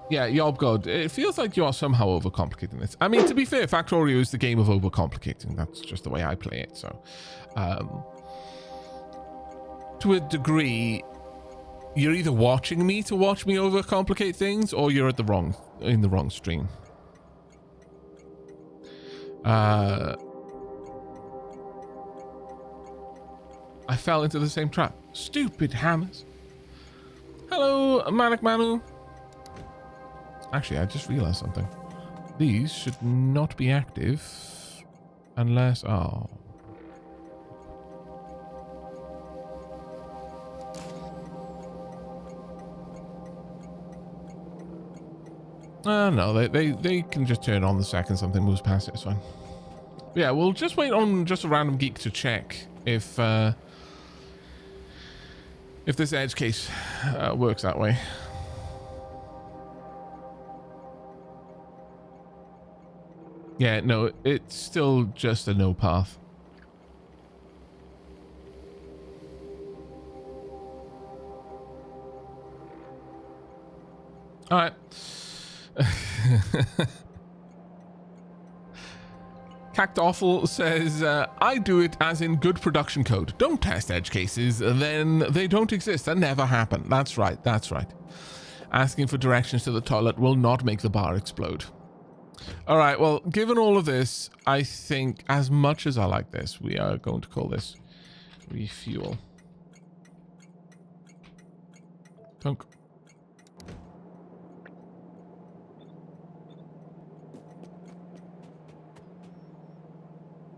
Yeah, Yob God, it feels like you are somehow overcomplicating this. I mean, to be fair, Factorio is the game of overcomplicating. That's just the way I play it. So, to a degree, you're either watching me to watch me overcomplicate things, or you're in the wrong stream. I fell into the same trap. Stupid hammers. Hello, Manic Manu. Actually, I just realized something. These should not be active unless... Oh. No, they can just turn on the second something moves past it. It's fine. But yeah, we'll just wait on just a random geek to check if this edge case works that way. Yeah, no, it's still just a no path. All right. Cactoffel says, I do it as in good production code. Don't test edge cases, then they don't exist. That never happen. That's right, that's right. Asking for directions to the toilet will not make the bar explode. All right, well, given all of this, I think as much as I like this, we are going to call this refuel. Punk.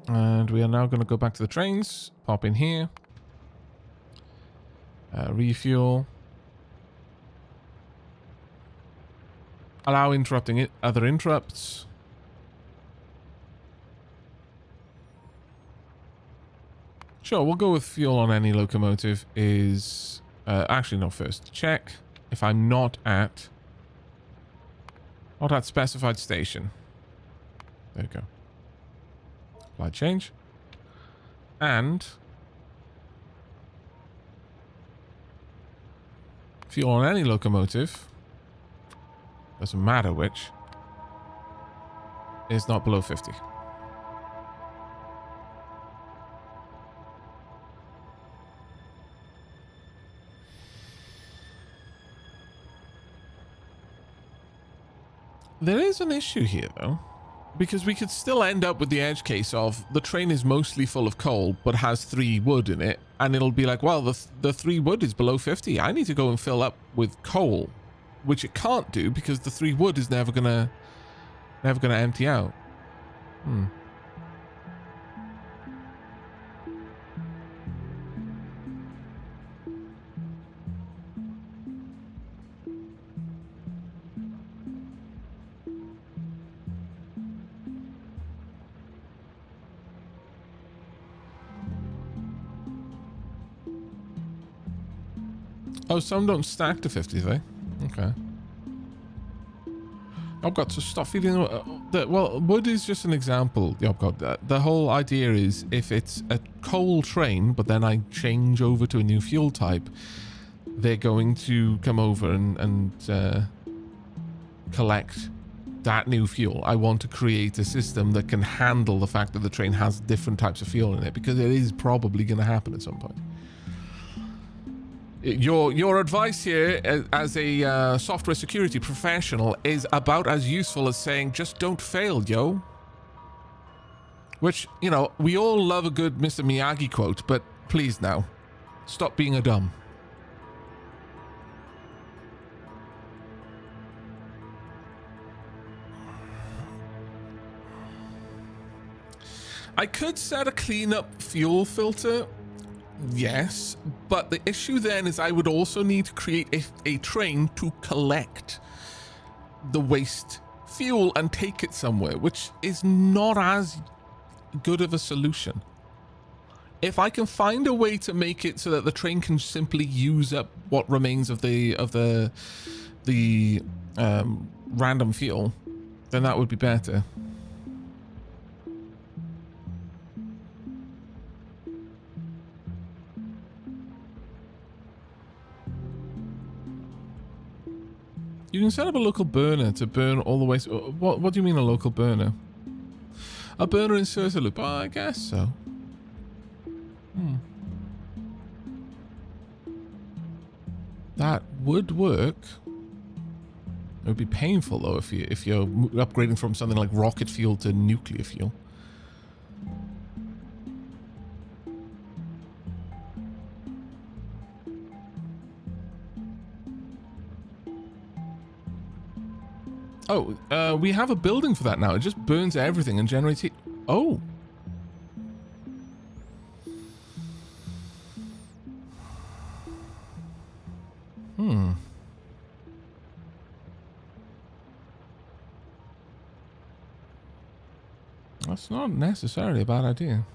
And we are now going to go back to the trains, pop in here, refuel, allow interrupting other interrupts. Sure, we'll go with fuel on any locomotive is... actually, no, first. Check if I'm not at specified station. There you go. Apply change. And... fuel on any locomotive, doesn't matter which, is not below 50. There is an issue here, though, because we could still end up with the edge case of the train is mostly full of coal, but has 3 wood in it, and it'll be like, well, the 3 wood is below 50. I need to go and fill up with coal, which it can't do because the 3 wood is never gonna empty out. Oh, some don't stack to 50, they? Okay. I've got to stop feeding... well, wood is just an example. The whole idea is if it's a coal train, but then I change over to a new fuel type, they're going to come over and collect that new fuel. I want to create a system that can handle the fact that the train has different types of fuel in it, because it is probably going to happen at some point. Your advice here as a software security professional is about as useful as saying, just don't fail, yo. Which, you know, we all love a good Mr. Miyagi quote, but please now, stop being a dumb. I could set a cleanup fuel filter. Yes, but the issue then is I would also need to create a train to collect the waste fuel and take it somewhere, which is not as good of a solution. If I can find a way to make it so that the train can simply use up what remains of the random fuel, then that would be better. You can set up a local burner to burn all the waste. What do you mean a local burner? A burner inserter loop? Oh, I guess so. That would work. It would be painful though if you're upgrading from something like rocket fuel to nuclear fuel. Oh, we have a building for that now. It just burns everything and generates heat. Oh. That's not necessarily a bad idea.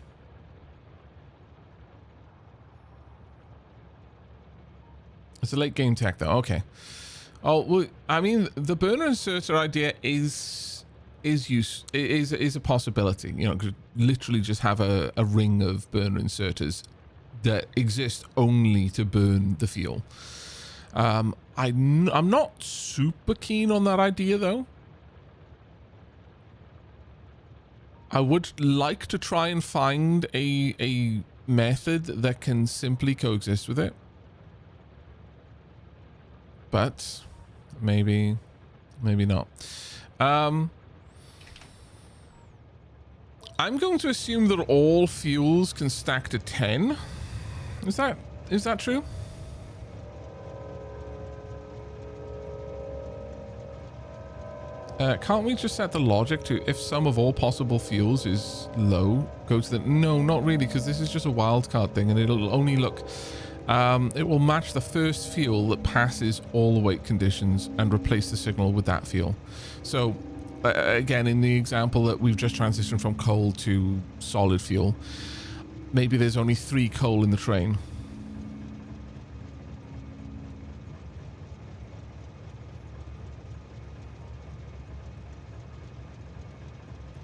It's a late game tech though. Okay. Oh, well, I mean, the burner inserter idea is a possibility. You know, could literally just have a ring of burner inserters that exist only to burn the fuel. I'm not super keen on that idea though. I would like to try and find a method that can simply coexist with it. But maybe not. I'm going to assume that all fuels can stack to 10. Is that true? Can't we just set the logic to if sum of all possible fuels is low, go to the... No, not really, because this is just a wildcard thing and it'll only look... it will match the first fuel that passes all the weight conditions and replace the signal with that fuel. So, again, in the example that we've just transitioned from coal to solid fuel, maybe there's only 3 coal in the train.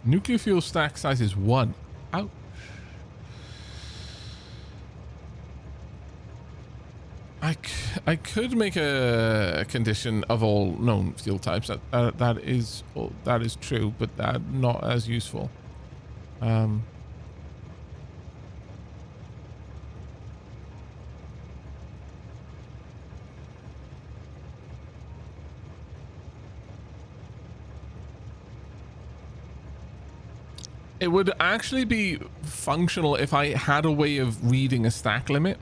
Nuclear fuel stack size is 1. Ouch. I could make a condition of all known fuel types. That is true, but that not as useful. It would actually be functional if I had a way of reading a stack limit.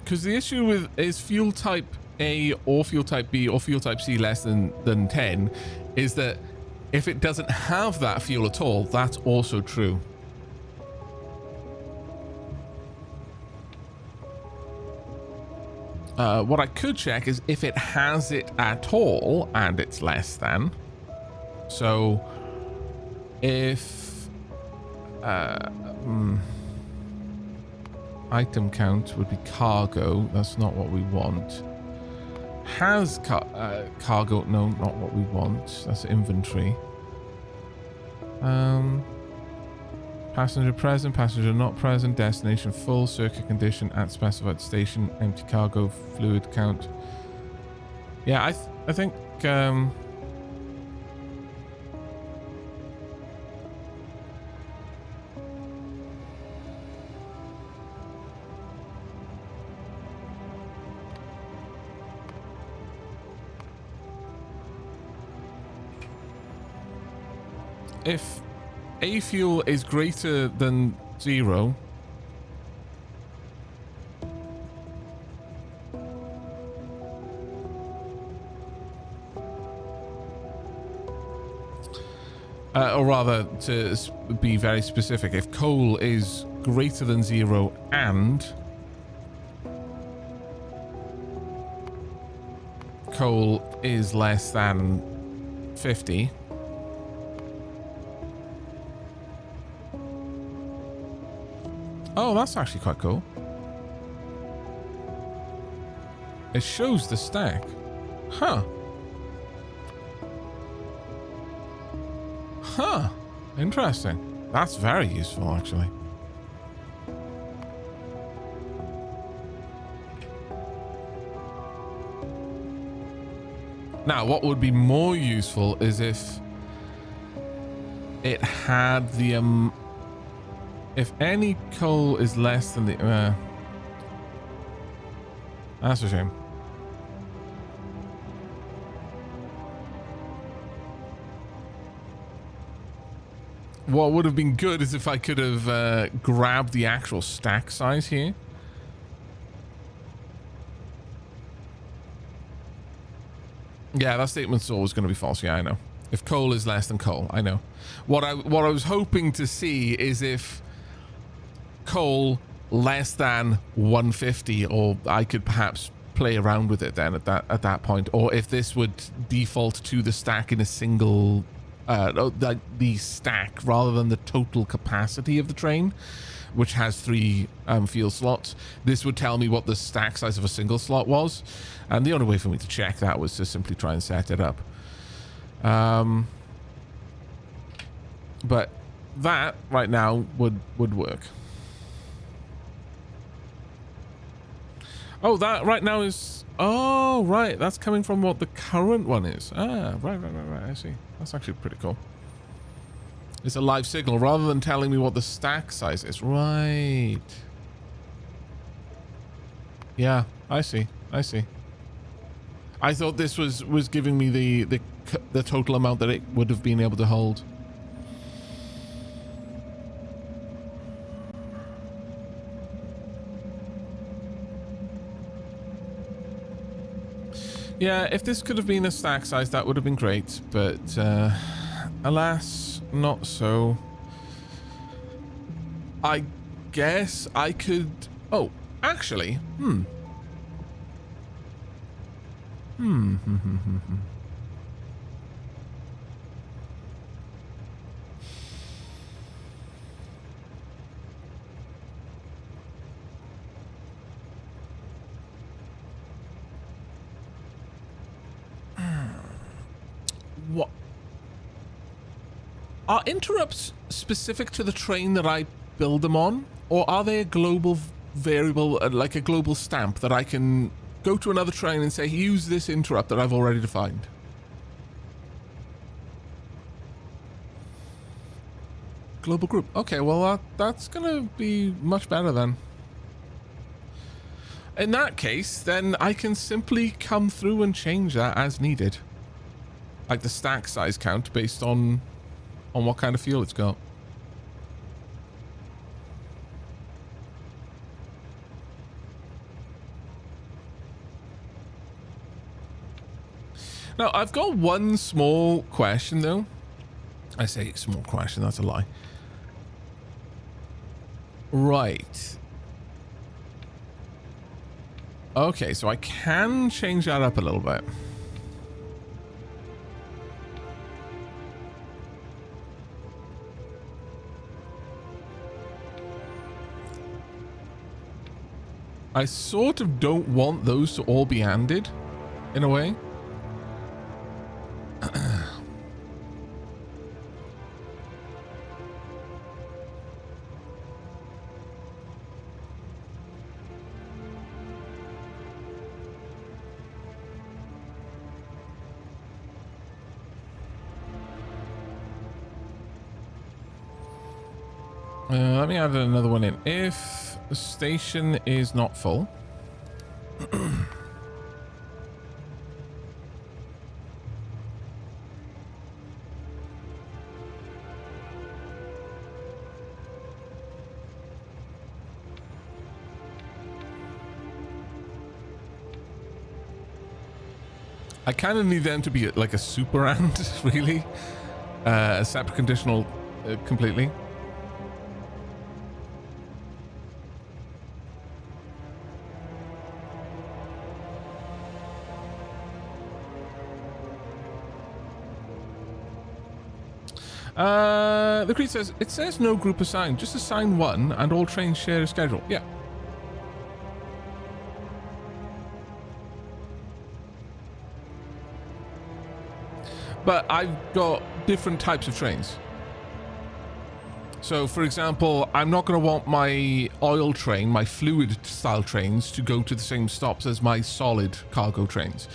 Because the issue with is fuel type A or fuel type B or fuel type C less than 10 is that if it doesn't have that fuel at all, that's also true. What I could check is if it has it at all and it's less than. So if item count would be cargo, that's not what we want. Has cargo, no, not what we want. That's inventory. Passenger present, passenger not present, destination full, circuit condition at specified station, empty cargo, fluid count. Yeah, I think if A fuel is greater than 0, or rather, to be very specific, if coal is greater than 0 and coal is less than 50, oh, that's actually quite cool. It shows the stack. Huh. Huh. Interesting. That's very useful, actually. Now, what would be more useful is if it had the if any coal is less than the that's a shame. What would have been good is if I could have grabbed the actual stack size here. Yeah, that statement's always going to be false. Yeah, I know. If coal is less than coal, I know. What I was hoping to see is if coal less than 150, or I could perhaps play around with it then at that point, or if this would default to the stack in a single the stack rather than the total capacity of the train, which has 3 fuel slots. This would tell me what the stack size of a single slot was, and the only way for me to check that was to simply try and set it up. But that right now would work. Oh, that right now is... Oh, right. That's coming from what the current one is. Ah, right. I see. That's actually pretty cool. It's a live signal rather than telling me what the stack size is. Right. Yeah, I see. I thought this was giving me the total amount that it would have been able to hold. Yeah, if this could have been a stack size, that would have been great, but alas, not so. I guess I could... Oh, actually, What? Are interrupts specific to the train that I build them on? Or are they a global variable, like a global stamp that I can go to another train and say, use this interrupt that I've already defined? Global group. Okay, well, that's going to be much better then. In that case, then I can simply come through and change that as needed. Like the stack size count based on what kind of fuel it's got. Now, I've got one small question, though. I say small question, that's a lie. Right. Okay, so I can change that up a little bit. I sort of don't want those to all be handed, in a way. Let me add another one in. If the station is not full. I kind of need them to be like a super and, really. A separate conditional completely. The creed says, it says no group assigned, just assign one and all trains share a schedule. Yeah. But I've got different types of trains. So, for example, I'm not going to want my oil train, my fluid style trains, to go to the same stops as my solid cargo trains.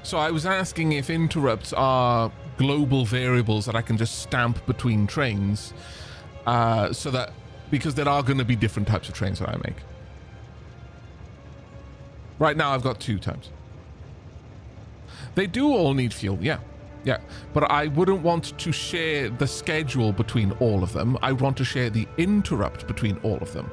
So I was asking if interrupts are global variables that I can just stamp between trains, so that, because there are going to be different types of trains that I make. Right now I've got 2 types. They do all need fuel, yeah. Yeah, but I wouldn't want to share the schedule between all of them. I want to share the interrupt between all of them.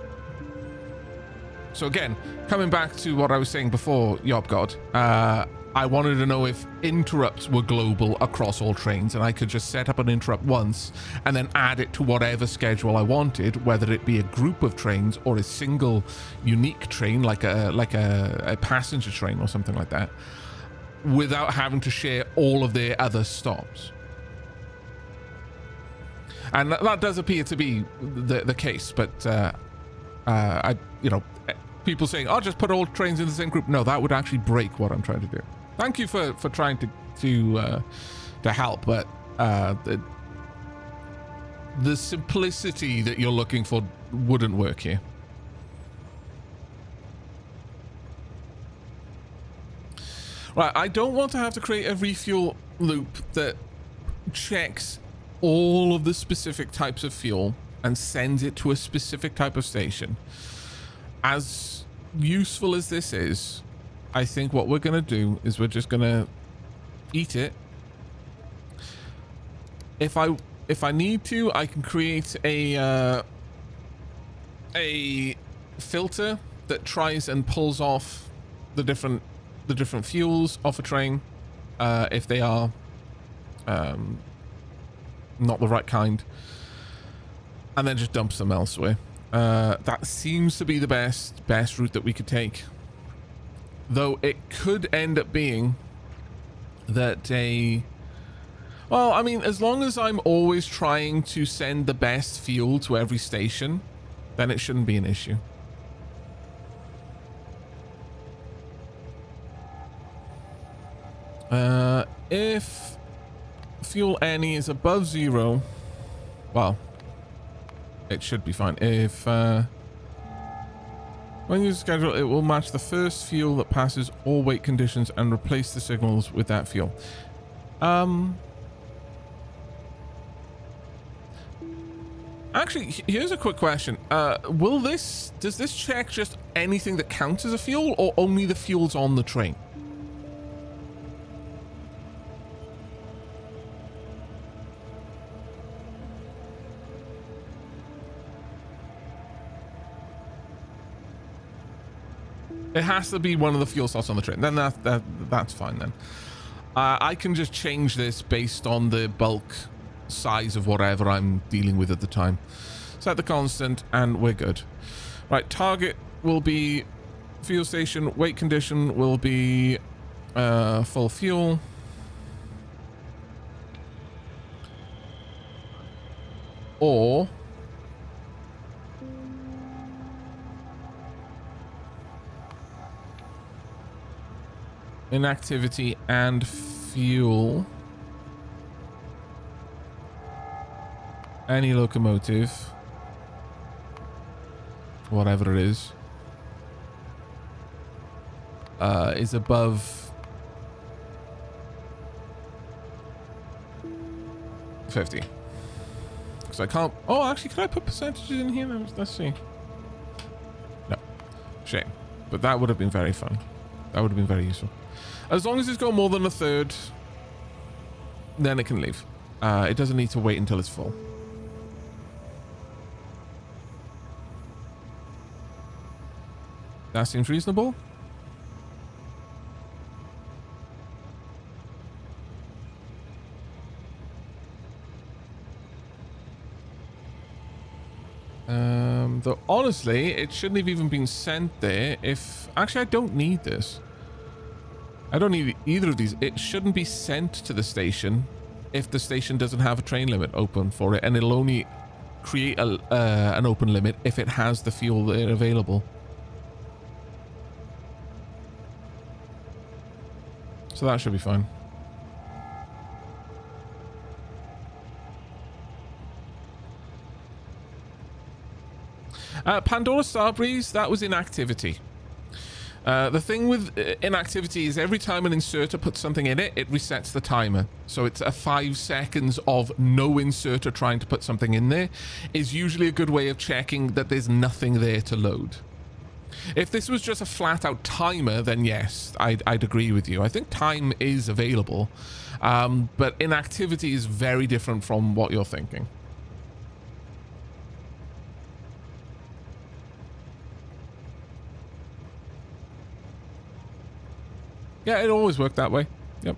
So again, coming back to what I was saying before, Yobgod, I wanted to know if interrupts were global across all trains, and I could just set up an interrupt once and then add it to whatever schedule I wanted, whether it be a group of trains or a single unique train, like a passenger train or something like that, without having to share all of their other stops. And that does appear to be the case, but people saying, "Oh, just put all trains in the same group." No, that would actually break what I'm trying to do. Thank you for trying to help, but the simplicity that you're looking for wouldn't work here. Right, I don't want to have to create a refuel loop that checks all of the specific types of fuel and sends it to a specific type of station. As useful as this is, I think what we're going to do is we're just going to eat it. If I need to, I can create a filter that tries and pulls off the different fuels off a train, if they are not the right kind, and then just dumps them elsewhere. That seems to be the best route that we could take, though it could end up being that well, I mean, as long as I'm always trying to send the best fuel to every station, then it shouldn't be an issue. If fuel any is above 0, well, it should be fine. If when you schedule, it will match the first fuel that passes all weight conditions and replace the signals with that fuel. Actually, here's a quick question. Does this check just anything that counts as a fuel, or only the fuels on the train? It has to be one of the fuel slots on the train. Then that's fine then. I can just change this based on the bulk size of whatever I'm dealing with at the time. Set the constant and we're good. Right, target will be fuel station. Weight condition will be full fuel. Or inactivity and fuel. Any locomotive, whatever it is above 50. Because I can't. Oh, actually, can I put percentages in here? Let's see. No, shame. But that would have been very fun. That would have been very useful. As long as it's got more than a third, then it can leave. It doesn't need to wait until it's full. That seems reasonable. Though honestly, it shouldn't have even been sent there. Actually, I don't need this. I don't need either of these. It shouldn't be sent to the station if the station doesn't have a train limit open for it, and it'll only create an open limit if it has the fuel there available. So that should be fine. Pandora Starbreeze, that was inactivity. The thing with inactivity is every time an inserter puts something in it, it resets the timer. So it's a 5 seconds of no inserter trying to put something in there is usually a good way of checking that there's nothing there to load. If this was just a flat out timer, then yes, I'd agree with you. I think time is available, but inactivity is very different from what you're thinking. Yeah, it always worked that way. Yep.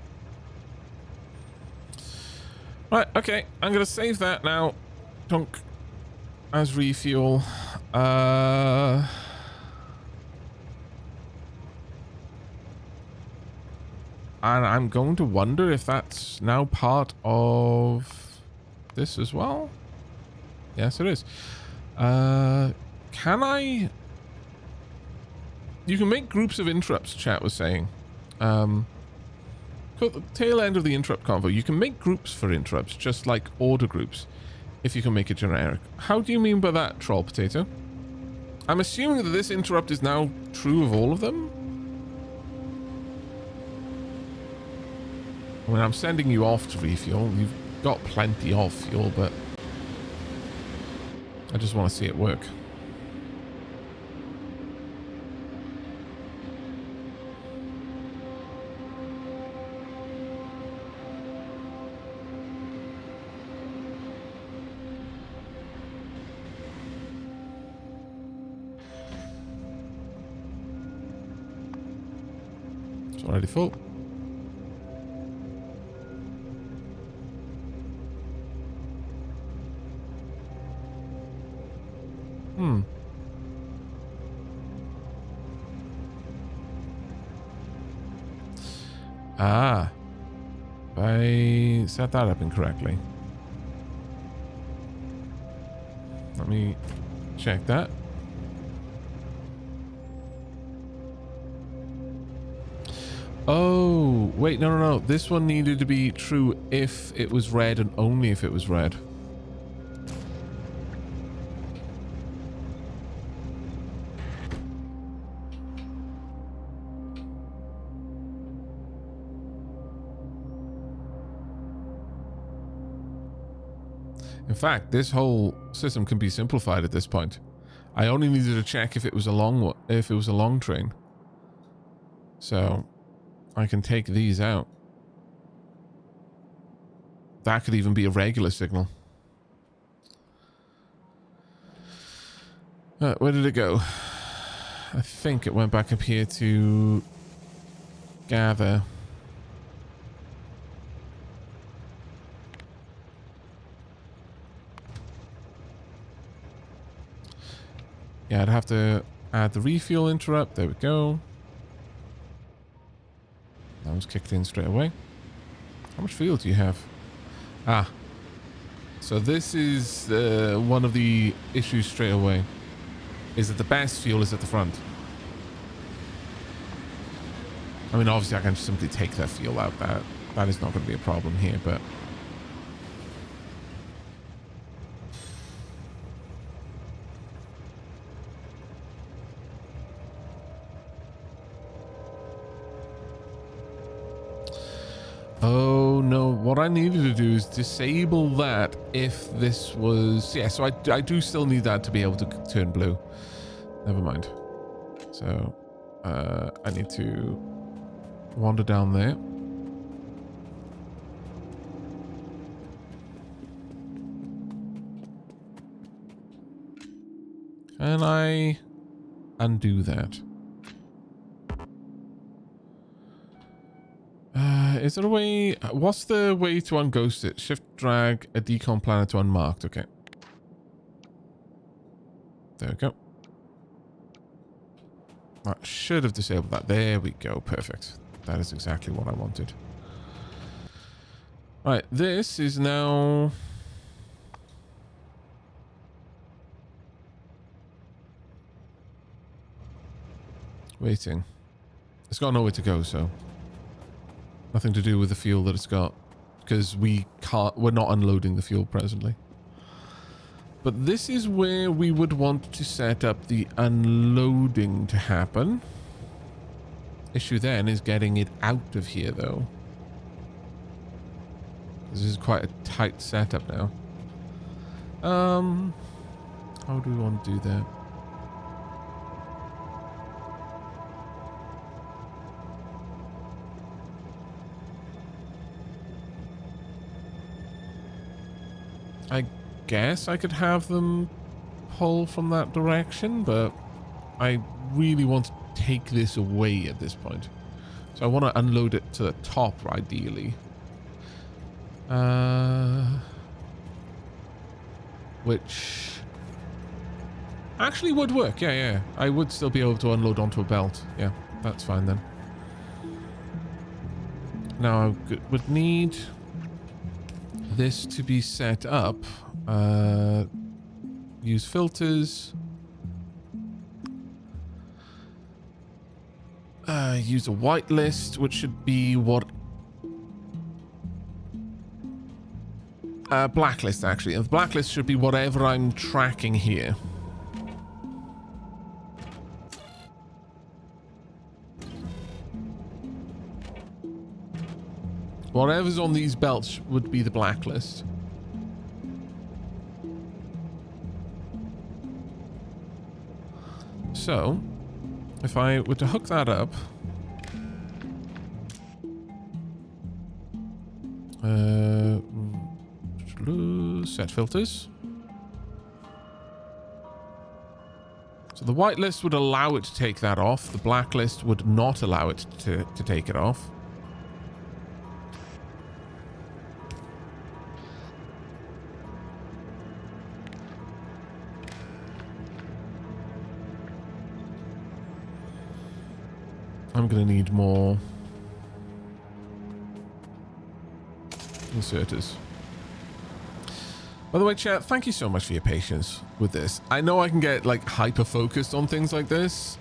Right, okay. I'm going to save that now. Dunk as refuel. And I'm going to wonder if that's now part of this as well. Yes, it is. Can I... You can make groups of interrupts, chat was saying. The tail end of the interrupt convo, you can make groups for interrupts, just like order groups, if you can make it generic. How do you mean by that, Troll Potato? I'm assuming that this interrupt is now true of all of them? I mean, I'm sending you off to refuel. You've got plenty of fuel, but I just want to see it work. Already full. Ah. I set that up incorrectly. Let me check that. Oh, wait, no. This one needed to be true if it was red and only if it was red. In fact, this whole system can be simplified at this point. I only needed to check if it was a long train. So I can take these out. That could even be a regular signal. Where did it go? I think it went back up here to gather. Yeah, I'd have to add the refuel interrupt. There we go. That was kicked in straight away. How much fuel do you have? Ah. So this is one of the issues straight away. Is that the best fuel is at the front. I mean, obviously I can just simply take that fuel out. That is not going to be a problem here, but... Oh, no. What I needed to do is disable that if this was... Yeah, so I do still need that to be able to turn blue. Never mind. So, I need to wander down there. Can I undo that? Is there a way... What's the way to unghost it? Shift drag a decon planner to unmarked. Okay. There we go. I should have disabled that. There we go. Perfect. That is exactly what I wanted. Right. This is now... waiting. It's got nowhere to go, so... Nothing to do with the fuel that it's got, because we're not unloading the fuel presently. But this is where we would want to set up the unloading to happen. Issue then is getting it out of here, though. This is quite a tight setup now. How do we want to do that? I guess I could have them pull from that direction, but I really want to take this away at this point. So I want to unload it to the top, ideally. Which actually would work. Yeah. I would still be able to unload onto a belt. Yeah, that's fine then. Now I would need this to be set up. Use filters. Use a whitelist, which should be what... blacklist, actually. And the blacklist should be whatever I'm tracking here. Whatever's on these belts would be the blacklist. So, if I were to hook that up... set filters. So the whitelist would allow it to take that off. The blacklist would not allow it to take it off. I'm going to need more inserters. By the way, chat, thank you so much for your patience with this. I know I can get like hyper-focused on things like this,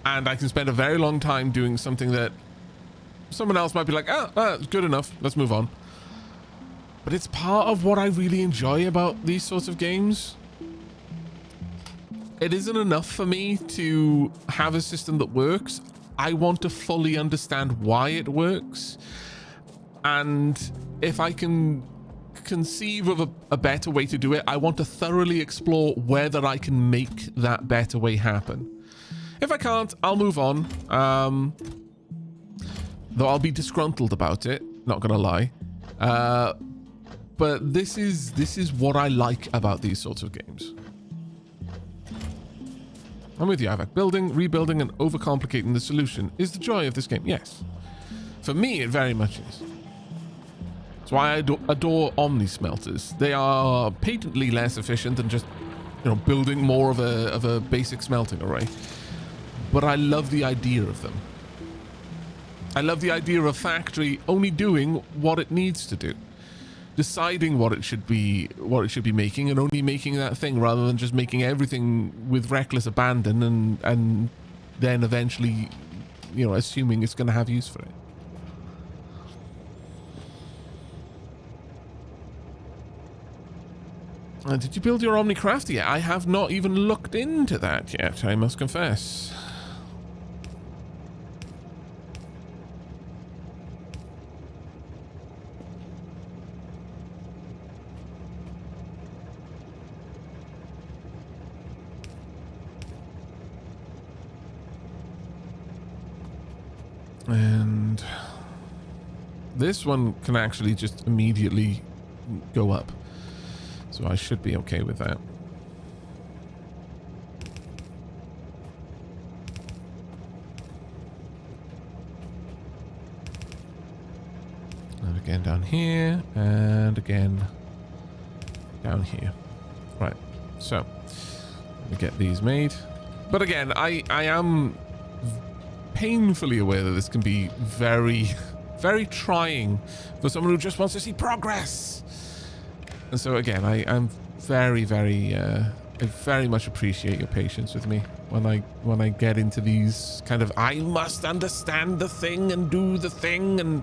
and I can spend a very long time doing something that someone else might be like, it's good enough, let's move on. But it's part of what I really enjoy about these sorts of games. It isn't enough for me to have a system that works. I want to fully understand why it works. And if I can conceive of a better way to do it, I want to thoroughly explore whether I can make that better way happen. If I can't, I'll move on. Though I'll be disgruntled about it, not gonna lie. But this is what I like about these sorts of games. I'm with you, Aavak. Building, rebuilding, and overcomplicating the solution is the joy of this game. Yes. For me, it very much is. That's why I adore Omni smelters. They are patently less efficient than just, building more of a basic smelting array. But I love the idea of them. I love the idea of a factory only doing what it needs to do. Deciding what it should be making, and only making that thing rather than just making everything with reckless abandon and then eventually, assuming it's going to have use for it. Did you build your Omnicraft yet? I have not even looked into that yet, I must confess. And this one can actually just immediately go up. So I should be okay with that. And again down here, and again down here. Right, so let me get these made. But again, I am painfully aware that this can be very, very trying for someone who just wants to see progress. And so again, I'm very, very, I very much appreciate your patience with me when I get into these kind of, I must understand the thing and do the thing and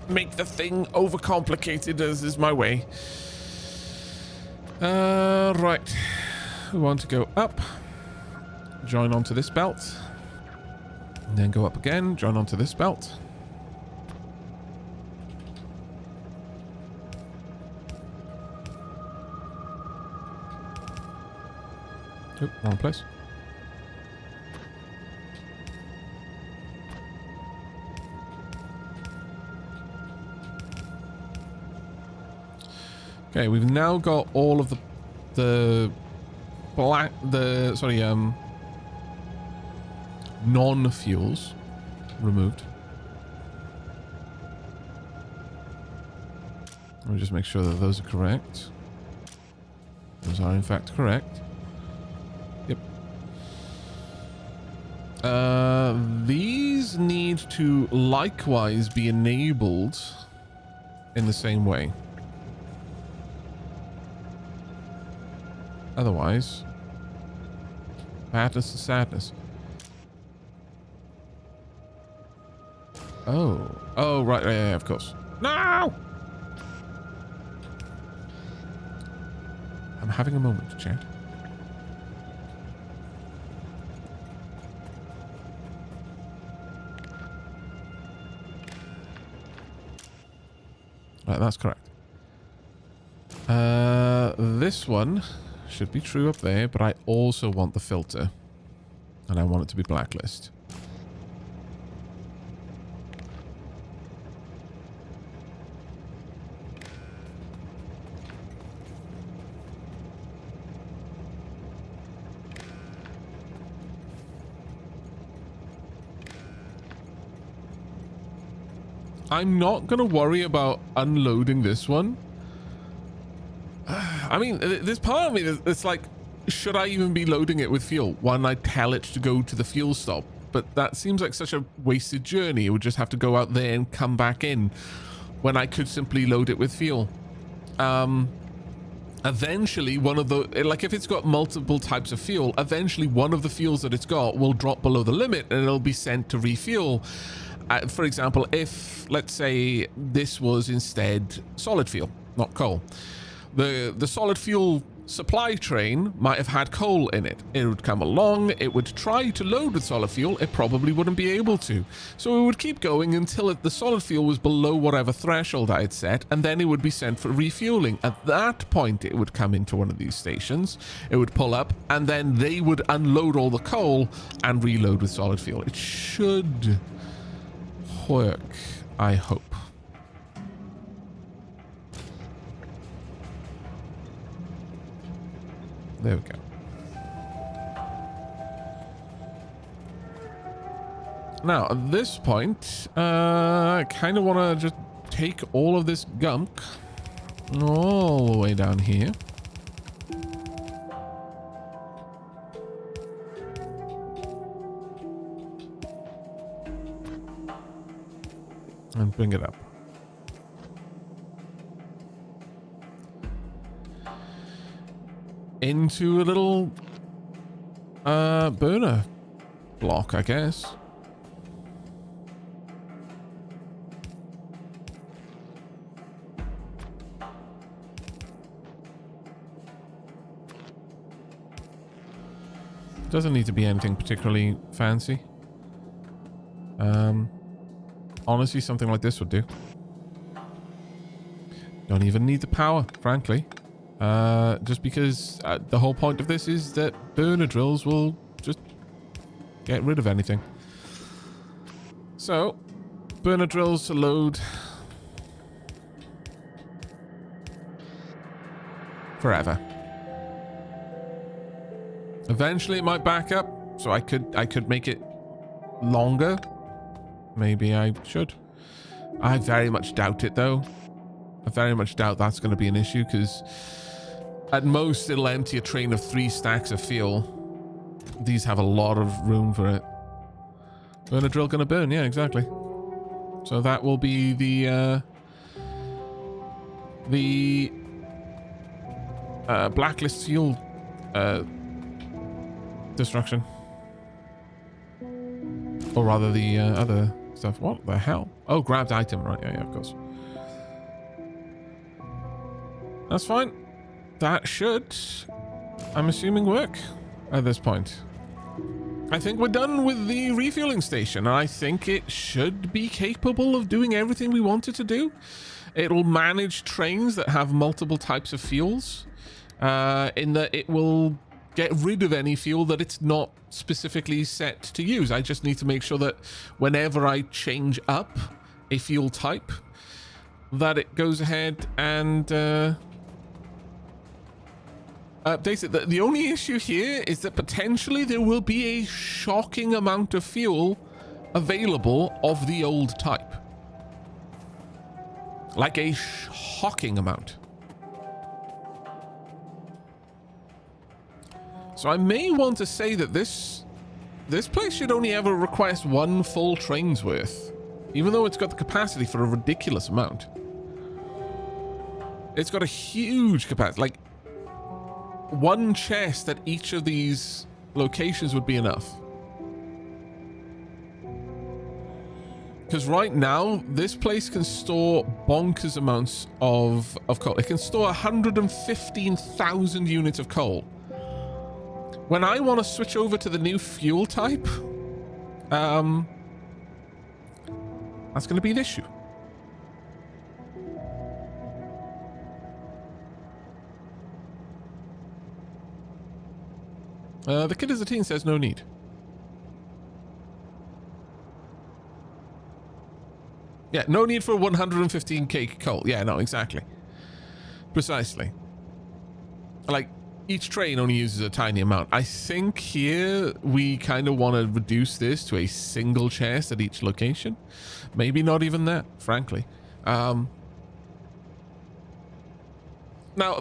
make the thing overcomplicated as is my way. Right. We want to go up. Join onto this belt. And then go up again. Join onto this belt. Oop, wrong place. Okay, we've now got all of the non-fuels removed. Let me just make sure that those are correct. Those are in fact correct. Yep. These need to likewise be enabled in the same way. Otherwise, madness and sadness. Oh, right, yeah, of course. No! I'm having a moment, chat. Right, that's correct. This one should be true up there, but I also want the filter. And I want it to be blacklist. I'm not going to worry about unloading this one. I mean, there's part of me that's like, should I even be loading it with fuel when I tell it to go to the fuel stop? But that seems like such a wasted journey. It would just have to go out there and come back in when I could simply load it with fuel. Eventually, one of the, like if it's got multiple types of fuel, eventually one of the fuels that it's got will drop below the limit and it'll be sent to refuel. For example, if, let's say, this was instead solid fuel, not coal. The solid fuel supply train might have had coal in it. It would come along, it would try to load with solid fuel, it probably wouldn't be able to. So it would keep going until the solid fuel was below whatever threshold I had set, and then it would be sent for refueling. At that point, it would come into one of these stations, it would pull up, and then they would unload all the coal and reload with solid fuel. It should work, I hope. There we go. Now, at this point, I kind of want to just take all of this gunk all the way down here. And bring it up. Into a little burner block, I guess. Doesn't need to be anything particularly fancy. Honestly, something like this would do. Don't even need the power, frankly. Just because the whole point of this is that burner drills will just get rid of anything. So, burner drills to load forever. Eventually it might back up, so I could make it longer. Maybe I should. I very much doubt it, though. I very much doubt that's going to be an issue, because at most it'll empty a train of 3 stacks of fuel. These have a lot of room for it. Burner drill going to burn, yeah, exactly. So that will be the blacklist fuel destruction. Or rather the other stuff. What the hell? Oh, grabbed item, right? Yeah, of course. That's fine. that should, I'm assuming, work at this point. I think we're done with the refueling station. I think it should be capable of doing everything we want it to do. It'll manage trains that have multiple types of fuels, in that it will get rid of any fuel that it's not specifically set to use. I just need to make sure that whenever I change up a fuel type, that it goes ahead and updates it. The only issue here is that potentially there will be a shocking amount of fuel available of the old type. Like a shocking amount. So I may want to say that this place should only ever request one full train's worth, even though it's got the capacity for a ridiculous amount. It's got a huge capacity, like one chest at each of these locations would be enough. Because right now, this place can store bonkers amounts of coal. It can store 115,000 units of coal. When I want to switch over to the new fuel type, that's going to be an issue. The kid is a teen says no need. Yeah, no need for 115k coal. Yeah, no, exactly. Precisely. Like, each train only uses a tiny amount. I think here we kind of want to reduce this to a single chest at each location. Maybe not even that, frankly. Now,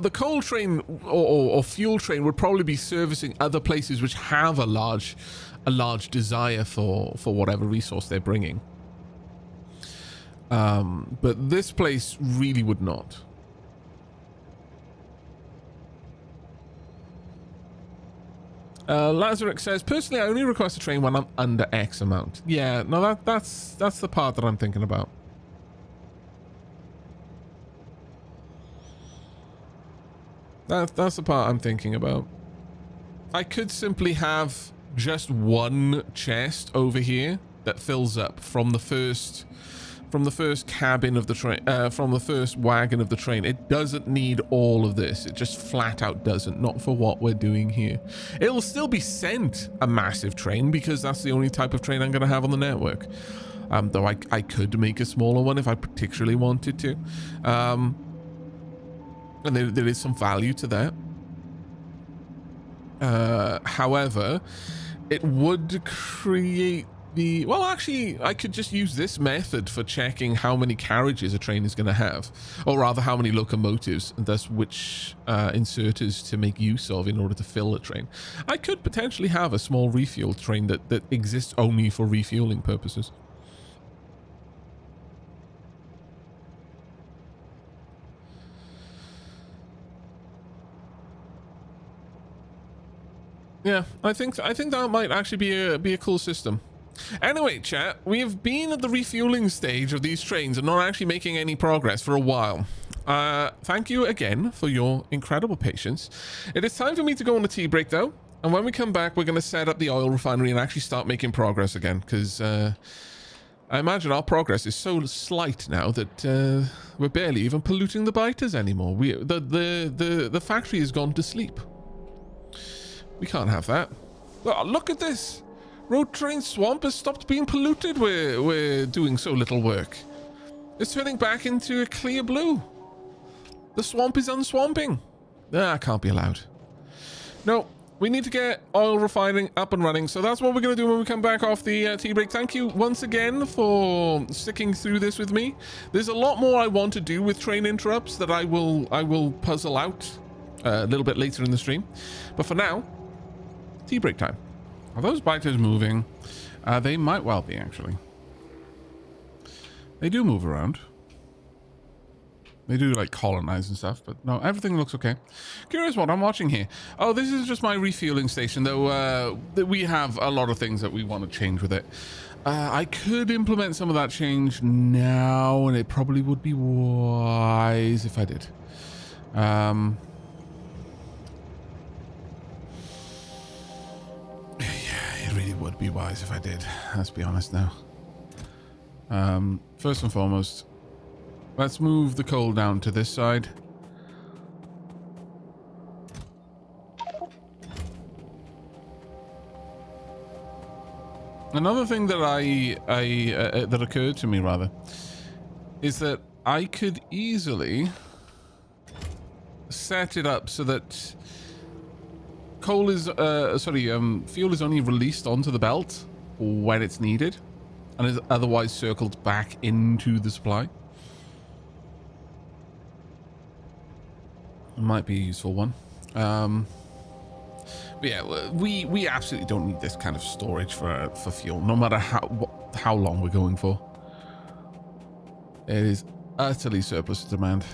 the coal train or fuel train would probably be servicing other places which have a large desire for whatever resource they're bringing. But this place really would not. Lazarek says, personally, I only request a train when I'm under X amount. Yeah, no, that's the part that I'm thinking about. That's the part I'm thinking about. I could simply have just one chest over here that fills up from the first cabin of the train, from the first wagon of the train. It doesn't need all of this. It just flat out doesn't. Not for what we're doing here. It'll still be sent a massive train because that's the only type of train I'm going to have on the network. Though I could make a smaller one if I particularly wanted to. And there is some value to that. However, it would create well, actually, I could just use this method for checking how many carriages a train is going to have, or rather how many locomotives, and thus which inserters to make use of in order to fill a train. I could potentially have a small refuel train that exists only for refueling purposes. Yeah, I think that might actually be a cool system. Anyway, chat, we have been at the refueling stage of these trains and not actually making any progress for a while. Thank you again for your incredible patience. It is time for me to go on a tea break, though. And when we come back, we're going to set up the oil refinery and actually start making progress again. Because I imagine our progress is so slight now that we're barely even polluting the biters anymore. The factory has gone to sleep. We can't have that. Oh, look at this. Road Train Swamp has stopped being polluted. We're doing so little work. It's turning back into a clear blue. The swamp is unswamping. That can't be allowed. No, we need to get oil refining up and running. So that's what we're going to do when we come back off the tea break. Thank you once again for sticking through this with me. There's a lot more I want to do with train interrupts that I will puzzle out a little bit later in the stream. But for now, tea break time. Are those biters moving? They might well be, actually. They do move around. They do, like, colonize and stuff, but no, everything looks okay. Curious what I'm watching here. Oh, this is just my refueling station, though we have a lot of things that we want to change with it. I could implement some of that change now, and it probably would be wise if I did. would be wise if I did. Let's be honest now. First and foremost, let's move the coal down to this side. Another thing that that occurred to me rather is that I could easily set it up so that fuel is only released onto the belt when it's needed and is otherwise circled back into the supply. It might be a useful one. But yeah, we absolutely don't need this kind of storage for fuel, no matter how long we're going for. It is utterly surplus to demand.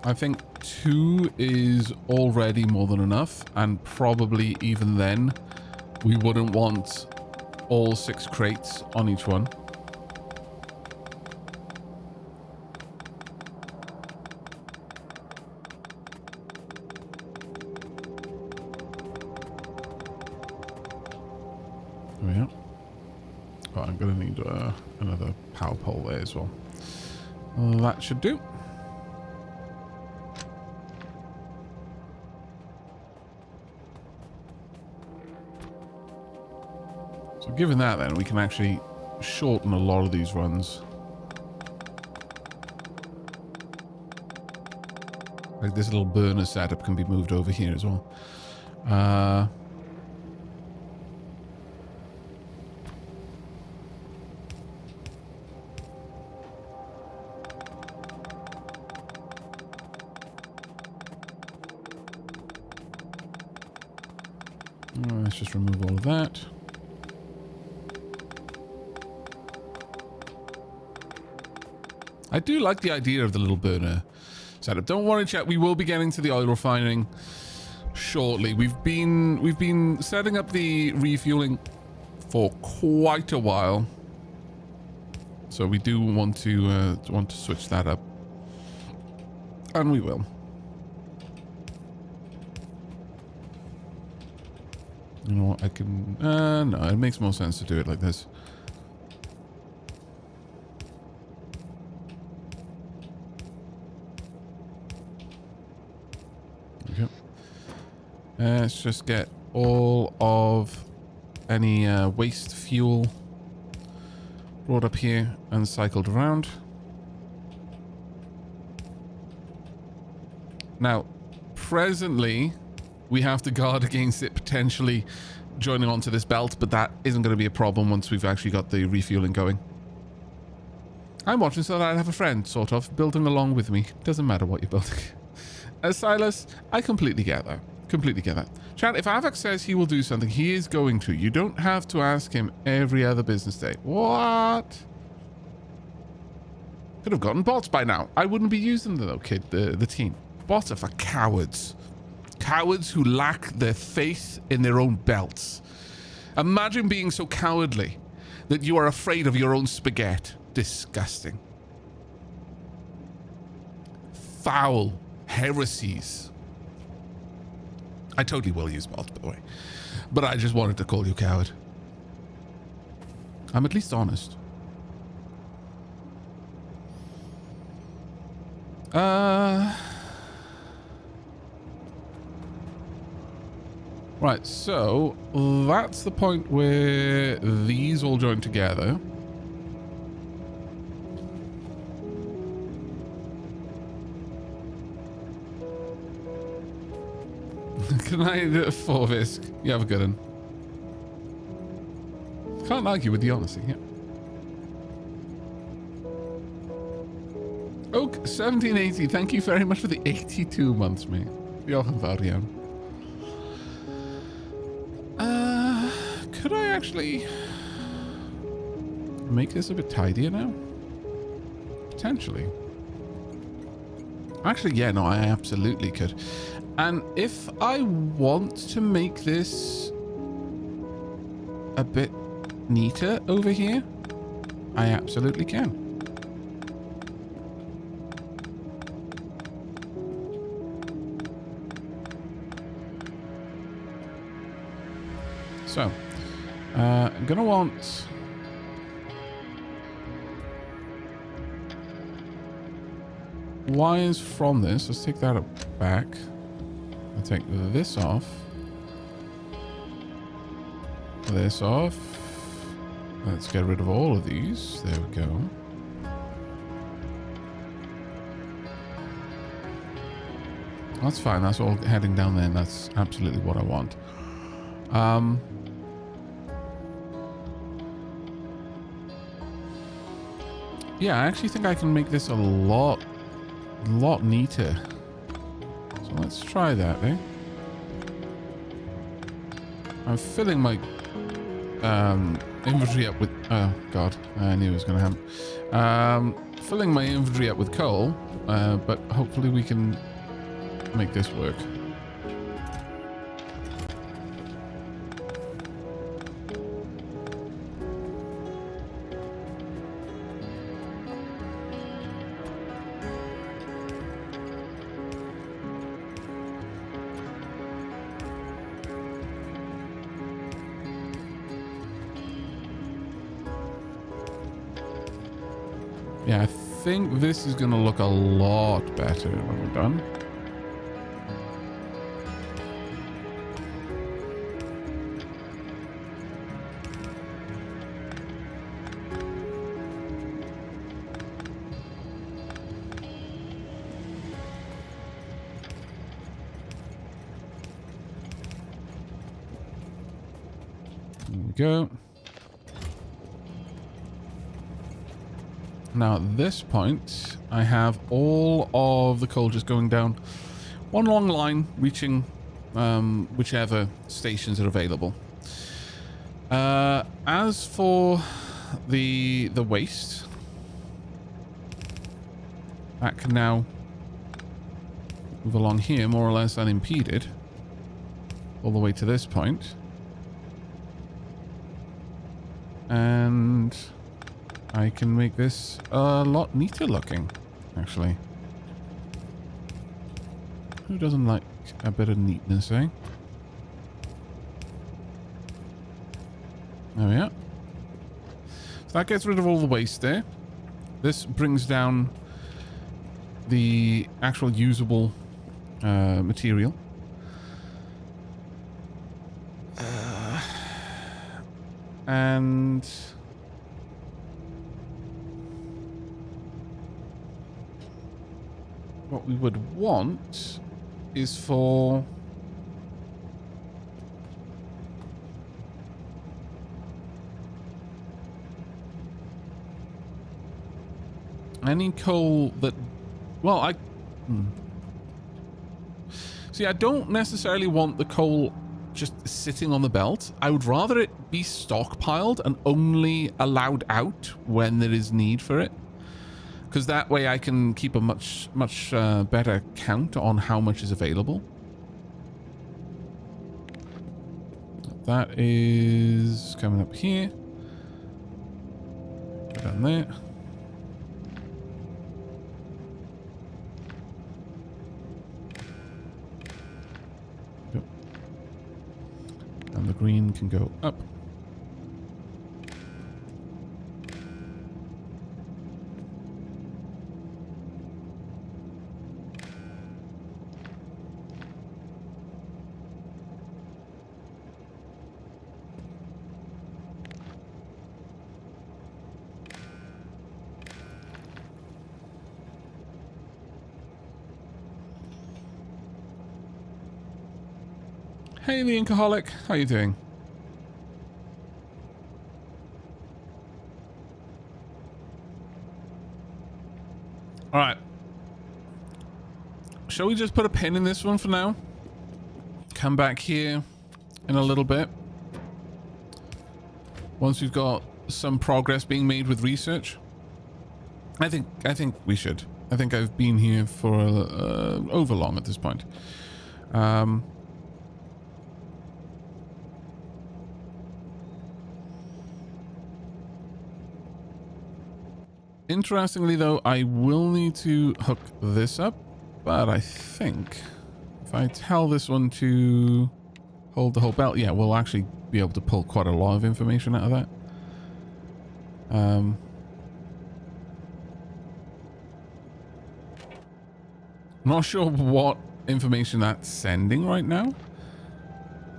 I think 2 is already more than enough, and probably even then, we wouldn't want all 6 crates on each one. There we go. Oh, I'm going to need another power pole there as well. That should do. So given that, then we can actually shorten a lot of these runs. Like this little burner setup can be moved over here as well. Let's just remove all of that. I do like the idea of the little burner setup. Don't worry, chat. We will be getting to the oil refining shortly. We've been setting up the refueling for quite a while, so we do want to switch that up, and we will. You know what? I can. No, it makes more sense to do it like this. Let's just get all of any waste fuel brought up here and cycled around. Now, presently, we have to guard against it potentially joining onto this belt, but that isn't going to be a problem once we've actually got the refueling going. I'm watching so that I have a friend, sort of, building along with me. Doesn't matter what you're building. Silas, I completely get that. Completely get that. Chat, if Aavak says he will do something, he is going to. You don't have to ask him every other business day. What? Could have gotten bots by now. I wouldn't be using them though, kid, the team. Bots are for cowards. Cowards who lack their faith in their own belts. Imagine being so cowardly that you are afraid of your own spaghetti. Disgusting. Foul heresies. I totally will use bots, by the way. But I just wanted to call you coward. I'm at least honest. Right, so that's the point where these all join together. Can I do it for Visk? You have a good one. Can't argue with the honesty, yeah. Oak 1780, thank you very much for the 82 months, mate. Diolch yn fawr iawn. Could I actually make this a bit tidier now? Potentially. Actually, yeah, no, I absolutely could. And if I want to make this a bit neater over here, I absolutely can. So, I'm going to want... wires from this. Let's take that back. I'll take this off. This off. Let's get rid of all of these. There we go. That's fine. That's all heading down there, and that's absolutely what I want. Yeah, I actually think I can make this a lot neater. So let's try that, eh? I'm filling my inventory up with... oh, God. I knew it was going to happen. Filling my inventory up with coal, but hopefully we can make this work. Yeah, I think this is going to look a lot better when we're done. There we go. Now at this point, I have all of the coal just going down one long line, reaching whichever stations are available. As for the waste, that can now move along here more or less unimpeded all the way to this point. And I can make this a lot neater looking, actually. Who doesn't like a bit of neatness, eh? There we are. So that gets rid of all the waste there. This brings down the actual usable material. And... what we would want is for any coal that, well, see, I don't necessarily want the coal just sitting on the belt. I would rather it be stockpiled and only allowed out when there is need for it. Because that way I can keep a much better count on how much is available. That is coming up here. Go down there. Go. And the green can go up. Hey, the Inkaholic, how you doing? All right. Shall we just put a pin in this one for now? Come back here in a little bit. Once we've got some progress being made with research. I think we should. I think I've been here for over long at this point. Interestingly, though, I will need to hook this up, but I think if I tell this one to hold the whole belt. Yeah, we'll actually be able to pull quite a lot of information out of that. Not sure what information that's sending right now.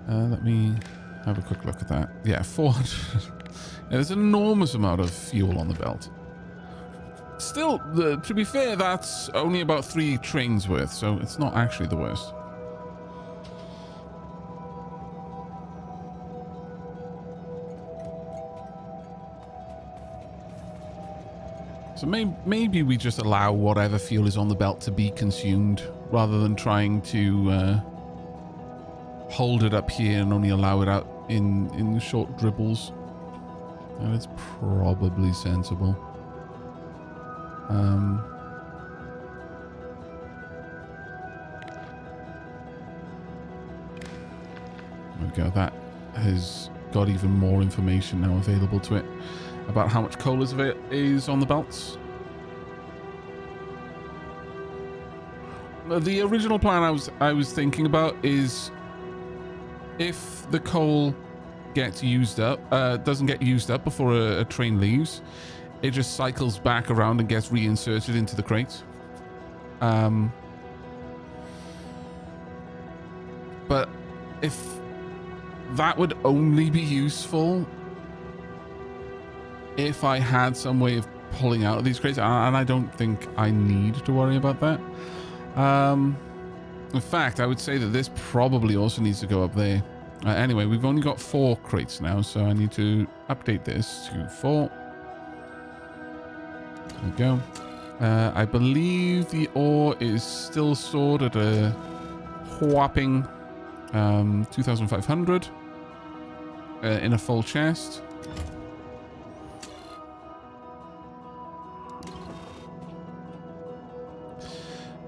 Let me have a quick look at that. Yeah, 400. Yeah, there's an enormous amount of fuel on the belt. Still, to be fair, that's only about 3 trains worth, so it's not actually the worst. So maybe we just allow whatever fuel is on the belt to be consumed rather than trying to hold it up here and only allow it out in short dribbles. That is probably sensible. There we go. That has got even more information now available to it about how much coal is on the belts. The original plan I was thinking about is if the coal gets used up, doesn't get used up before a train leaves, it just cycles back around and gets reinserted into the crates. But if that would only be useful if I had some way of pulling out of these crates, and I don't think I need to worry about that. In fact, I would say that this probably also needs to go up there. Anyway, we've only got 4 crates now, so I need to update this to 4. There we go. I believe the ore is still stored at a whopping 2,500 in a full chest.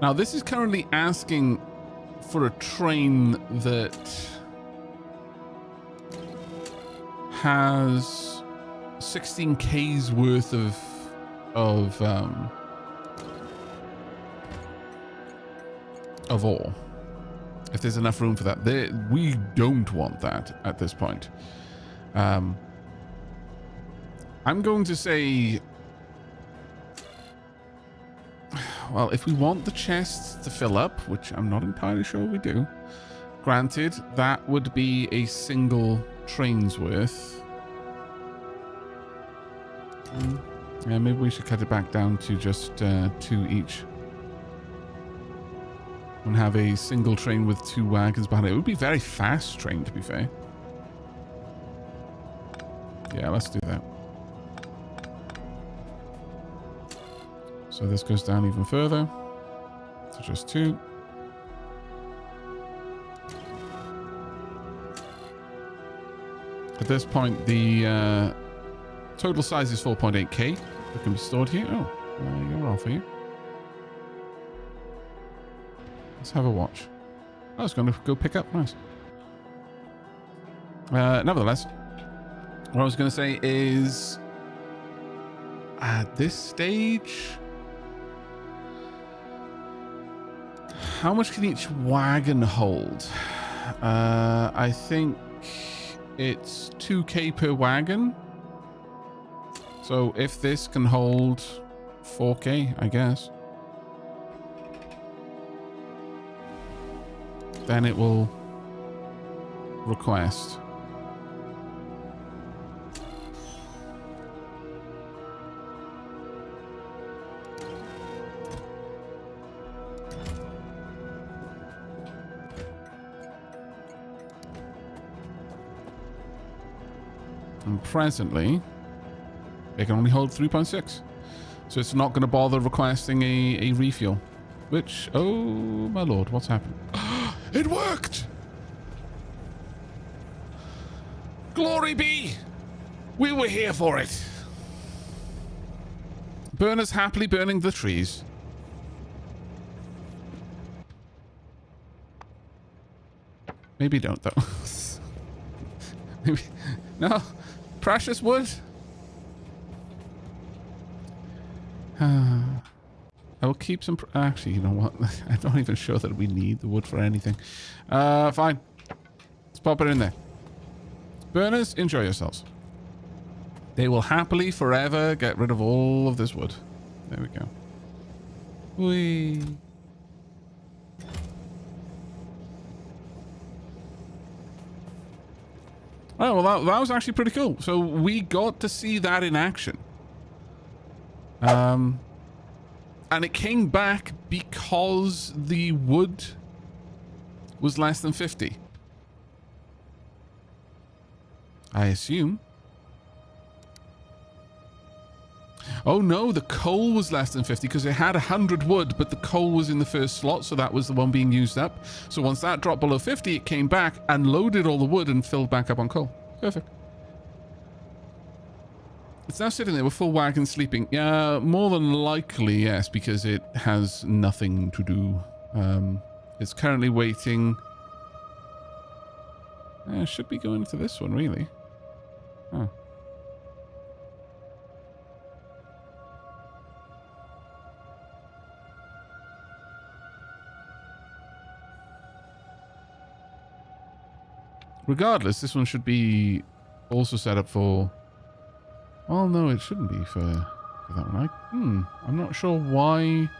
Now, this is currently asking for a train that has 16 k's worth of ore. If there's enough room for that. We don't want that at this point. I'm going to say, well, if we want the chests to fill up, which I'm not entirely sure we do, granted, that would be a single train's worth. Yeah, maybe we should cut it back down to just 2 each. And have a single train with 2 wagons behind it. It would be a very fast train, to be fair. Yeah, let's do that. So this goes down even further to just 2. At this point, the total size is 4.8k that can be stored here. Oh, you're off here. Let's have a watch. I was going to go pick up. Nice. Nevertheless, what I was going to say is at this stage, how much can each wagon hold? I think it's 2k per wagon. So if this can hold 4k, I guess, then it will request. And presently, it can only hold 3.6. So it's not going to bother requesting a refuel. Which, oh my lord, what's happened? It worked! Glory be! We were here for it. Burners happily burning the trees. Maybe don't, though. Maybe. No. Precious wood. I will keep some... Actually, you know what? I'm not even sure that we need the wood for anything. Fine. Let's pop it in there. Burners, enjoy yourselves. They will happily forever get rid of all of this wood. There we go. Whee. Oh, well, that was actually pretty cool. So we got to see that in action. And it came back because the wood was less than 50. I assume. Oh no, the coal was less than 50 because it had 100 wood, but the coal was in the first slot, so that was the one being used up. So once that dropped below 50, it came back and loaded all the wood and filled back up on coal. Perfect. It's now sitting there with full wagon sleeping. Yeah, more than likely, yes, because it has nothing to do. It's currently waiting. Should be going to this one, really. Huh. Regardless, this one should be also set up for... Well, no, it shouldn't be for that one. I'm not sure why...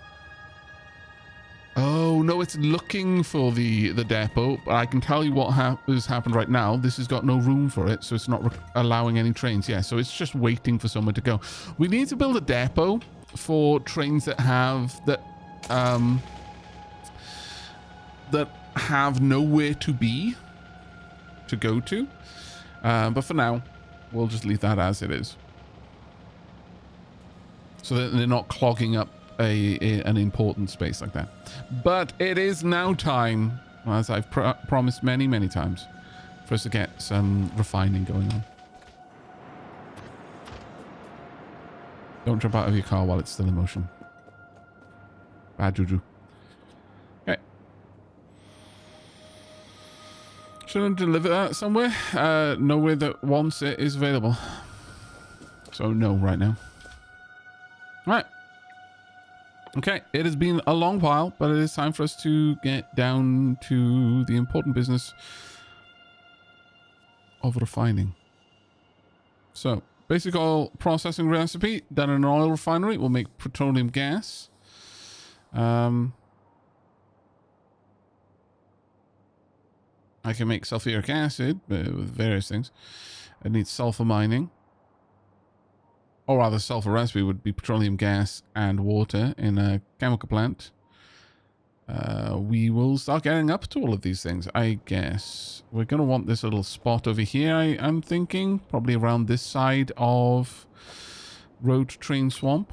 Oh, no, it's looking for the depot, but I can tell you what has happened right now. This has got no room for it, so it's not allowing any trains. Yeah, so it's just waiting for somewhere to go. We need to build a depot for trains that have... that have nowhere to be, to go to. But for now, we'll just leave that as it is. So that they're not clogging up an important space like that. But it is now time, as I've promised many, many times, for us to get some refining going on. Don't jump out of your car while it's still in motion. Bad juju. Okay. Should I deliver that somewhere? Nowhere that wants it is available. So no right now. Right. Okay, it has been a long while, but it is time for us to get down to the important business of refining. So, basic oil processing recipe done in an oil refinery will make petroleum gas. I can make sulfuric acid with various things. It needs sulfur mining. Or rather, sulfur recipe would be petroleum gas and water in a chemical plant. We will start getting up to all of these things, I guess. We're going to want this little spot over here, I'm thinking. Probably around this side of Road Train Swamp.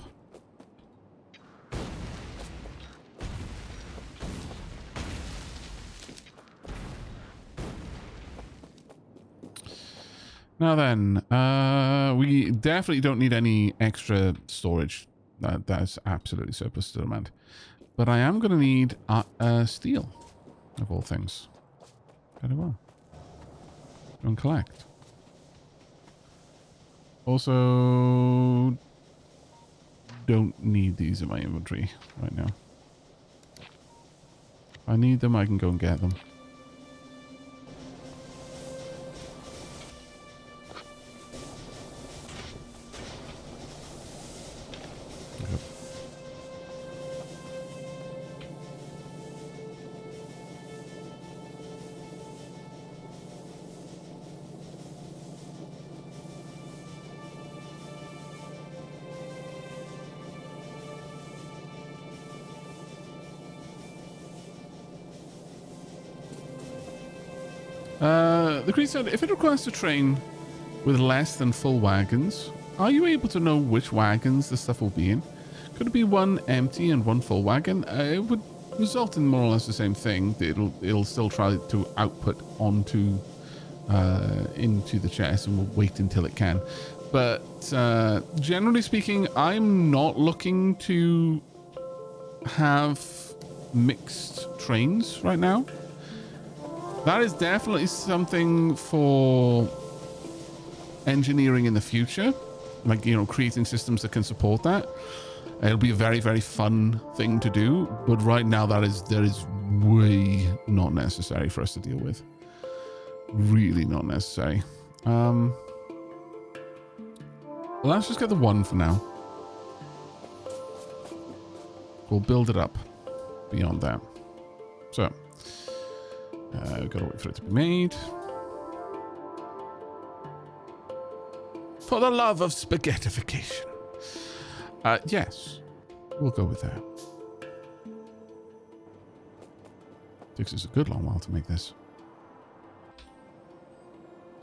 Now then, we definitely don't need any extra storage. That's absolutely surplus to demand. But I am going to need steel, of all things. Very well. Go and collect. Also, don't need these in my inventory right now. If I need them, I can go and get them. The creed said, if it requires a train with less than full wagons, are you able to know which wagons the stuff will be in? Could it be one empty and one full wagon? It would result in more or less the same thing. It'll still try to output onto into the chest, and we'll wait until it can. But generally speaking, I'm not looking to have mixed trains right now. That is definitely something for engineering in the future, like, you know, creating systems that can support that. It'll be a very, very fun thing to do, but right now that is way not necessary for us to deal with. really not necessary. Well, let's just get the one for now. We'll build it up beyond that. So, we've got to wait for it to be made. For the love of spaghettification. Yes, we'll go with that. Takes us a good long while to make this.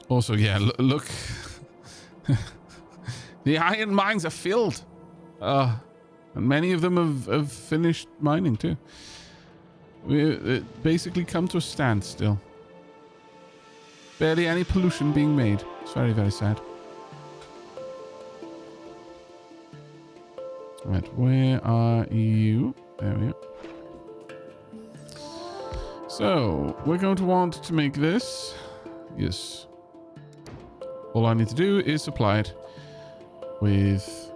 Also, yeah, look. The iron mines are filled. And many of them have finished mining too. It basically come to a standstill. Barely any pollution being made. It's very, very sad. Right, where are you? There we are. So, we're going to want to make this. Yes. All I need to do is supply it with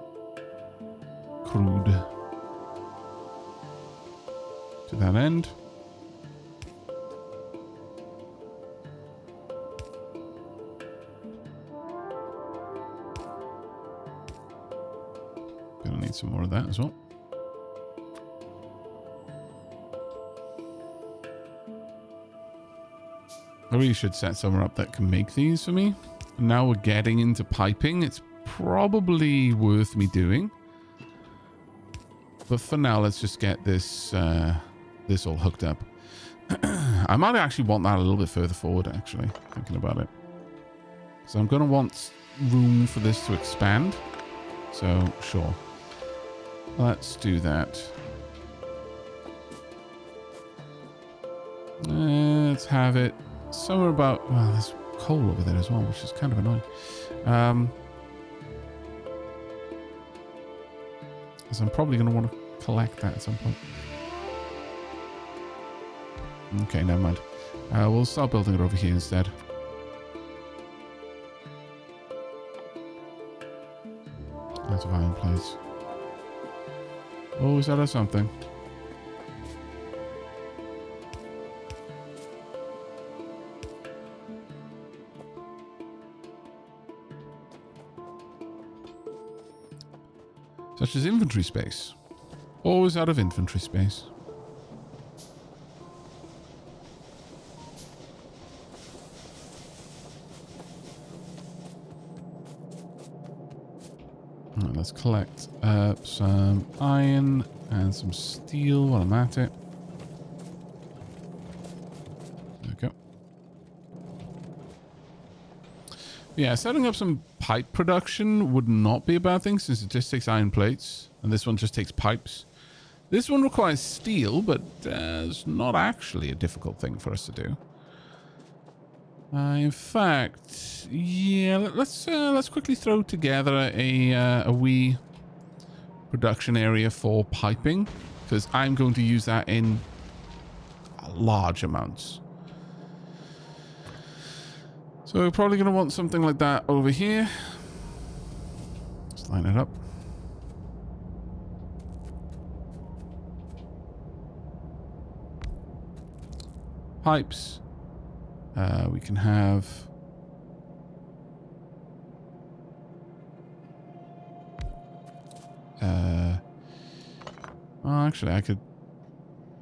crude to that end. Gonna need some more of that as well. I really should set somewhere up that can make these for me. Now we're getting into piping. It's probably worth me doing. But for now, let's just get this this all hooked up. I might actually want that a little bit further forward, actually, thinking about it. So I'm going to want room for this to expand. So, sure. Let's do that. Let's have it somewhere about... Well, there's coal over there as well, which is kind of annoying. So I'm probably going to want to collect that at some point. Okay, never mind. We'll start building it over here instead. Lots of iron plates. Oh, is that something? Such as inventory space. Always out of inventory space. Right, let's collect some iron and some steel while I'm at it. There we go. Yeah, setting up some pipe production would not be a bad thing since it just takes iron plates and this one just takes pipes. This one requires steel, but it's not actually a difficult thing for us to do. In fact, yeah, let's quickly throw together a wee production area for piping because I'm going to use that in large amounts. So we're probably going to want something like that over here. Let's line it up. Pipes. We can have... well, actually, I could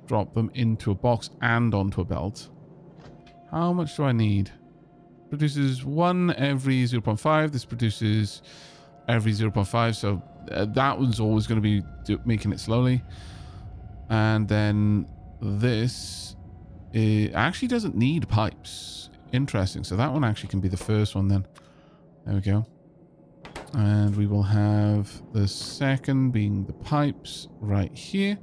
drop them into a box and onto a belt. How much do I need? Produces 1 every 0.5. This produces every 0.5. So that one's always going to be making it slowly. And then this... it actually doesn't need pipes. Interesting. So that one actually can be the first one then. There we go. And we will have the second being the pipes right here.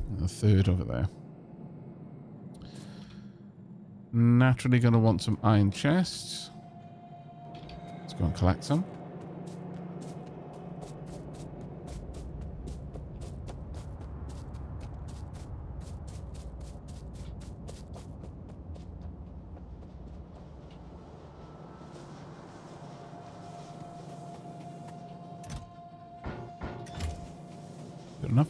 And the third over there. Naturally going to want some iron chests. Let's go and collect some. Good enough.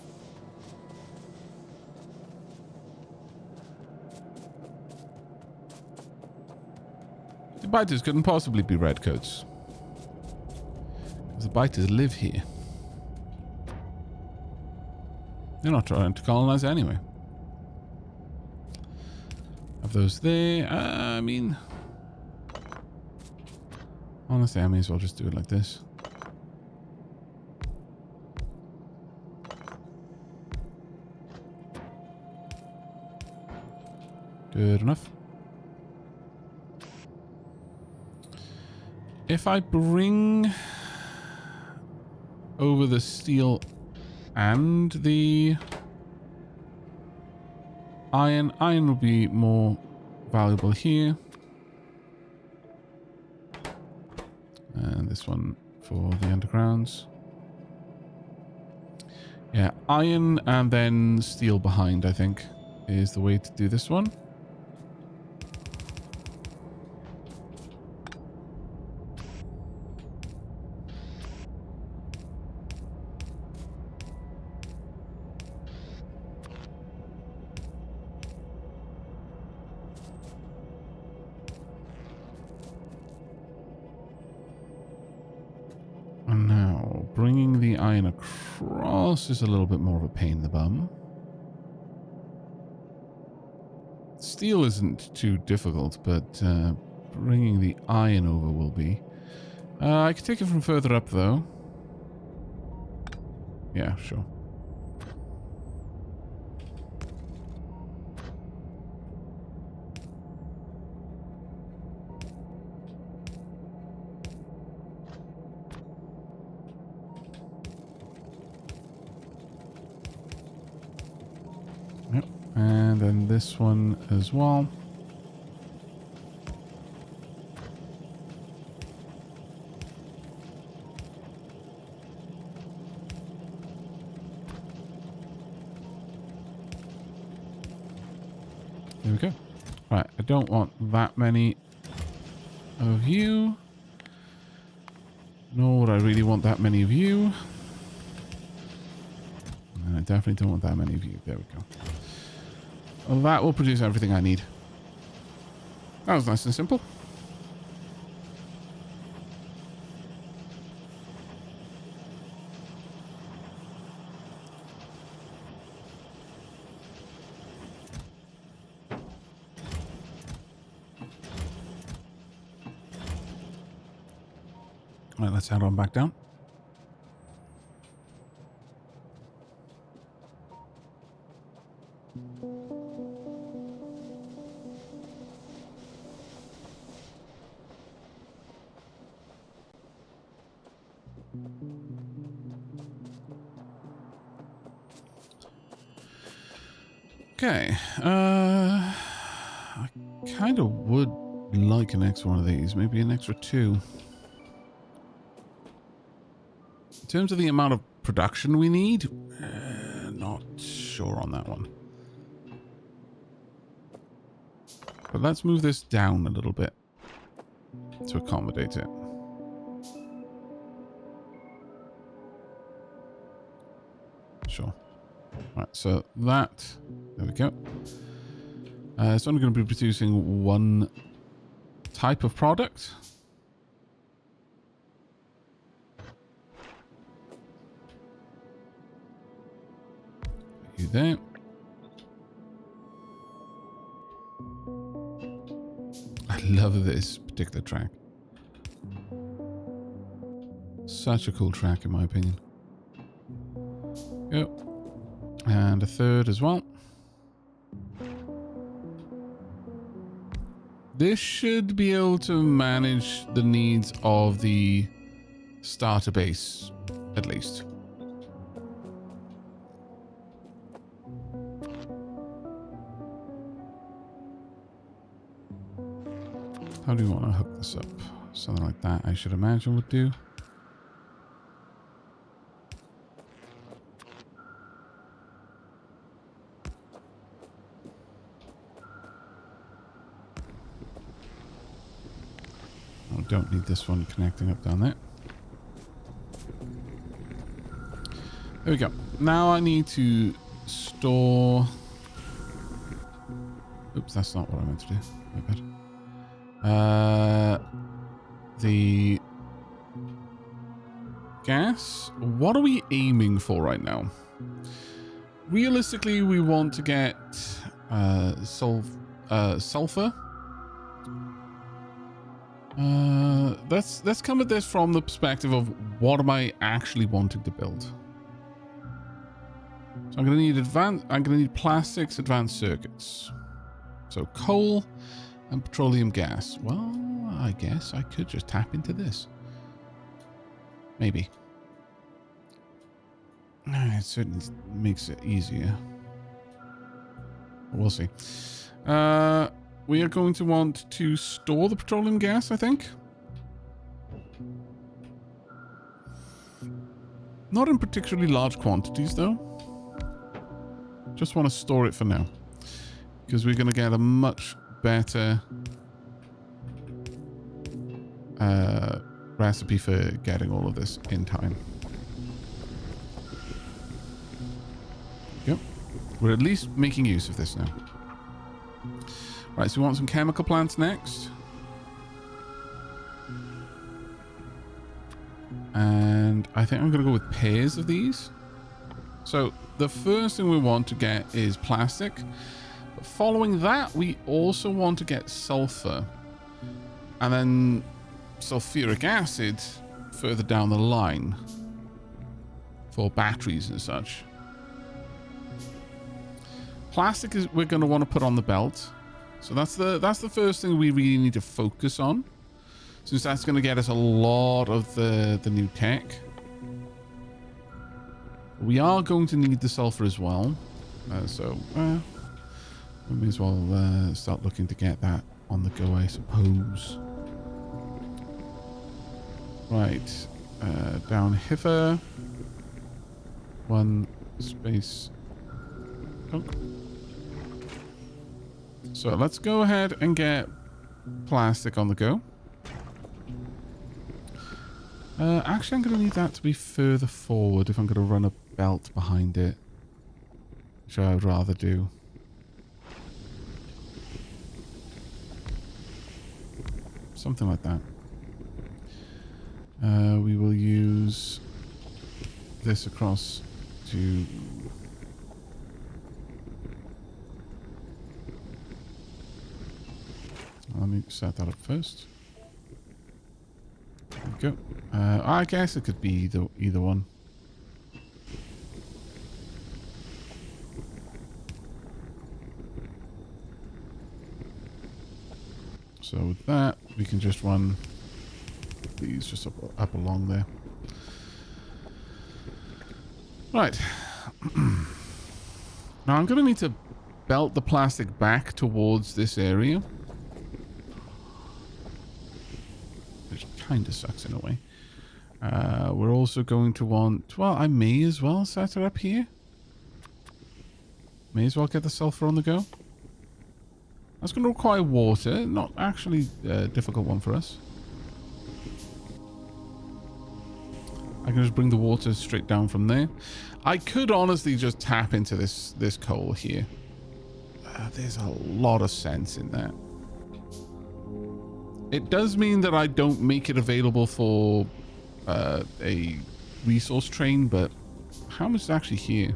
The biters couldn't possibly be redcoats. Because the biters live here. They're not trying to colonize anyway. Have those there. I mean... Honestly, I may as well just do it like this. Good enough. If I bring over the steel and the iron will be more valuable here. And this one for the undergrounds. Yeah, iron and then steel behind, I think, is the way to do this one. And now, bringing the iron across is a little bit more of a pain in the bum. Steel isn't too difficult, but bringing the iron over will be. I could take it from further up, though. Yeah, sure. Yep. And then this one as well. There we go. Right, I don't want that many of you. Nor would I really want that many of you. And I definitely don't want that many of you. There we go. Well, that will produce everything I need. That was nice and simple. Right, let's head on back down. Okay, I kind of would like an extra one of these, maybe an extra 2. In terms of the amount of production we need, not sure on that one. But let's move this down a little bit to accommodate it. Sure. Right, so that, there we go. It's only going to be producing one type of product. You there. I love this particular track. Such a cool track in my opinion. Yep. And a third as well. This should be able to manage the needs of the starter base, at least. How do you want to hook this up? Something like that, I should imagine would do. I don't need this one connecting up down there. There we go. Now I need to store... Oops, that's not what I meant to do. My bad. The gas. What are we aiming for right now? Realistically, we want to get sulfur. Let's come at this from the perspective of what am I actually wanting to build. So I'm gonna need plastics, advanced circuits. So coal and petroleum gas. Well, I guess I could just tap into this. Maybe. It certainly makes it easier. We'll see. We are going to want to store the petroleum gas, I think. Not in particularly large quantities, though. Just want to store it for now. Because we're going to get a much better recipe for getting all of this in time. Yep. We're at least making use of this now. Right, so we want some chemical plants next. And I think I'm going to go with pairs of these. So the first thing we want to get is plastic. But following that, we also want to get sulfur. And then sulfuric acid further down the line for batteries and such. Plastic is we're going to want to put on the belt. So that's the first thing we really need to focus on, since that's going to get us a lot of the new tech. We are going to need the sulfur as well, so we may as well start looking to get that on the go, I suppose. Right, down here, one space. Oh. So let's go ahead and get plastic on the go. Actually, I'm going to need that to be further forward if I'm going to run a belt behind it, which I would rather do. Something like that. We will use this across to... Let me set that up first. There we go. I guess it could be either one. So with that, we can just run these just up along there. Right. Now I'm going to need to belt the plastic back towards this area. Which kind of sucks in a way. We're also going to want... Well, I may as well set it up here. May as well get the sulfur on the go. That's going to require water. Not actually a difficult one for us. I can just bring the water straight down from there. I could honestly just tap into this coal here. There's a lot of sense in that. It does mean that I don't make it available for a resource train, but how much is actually here?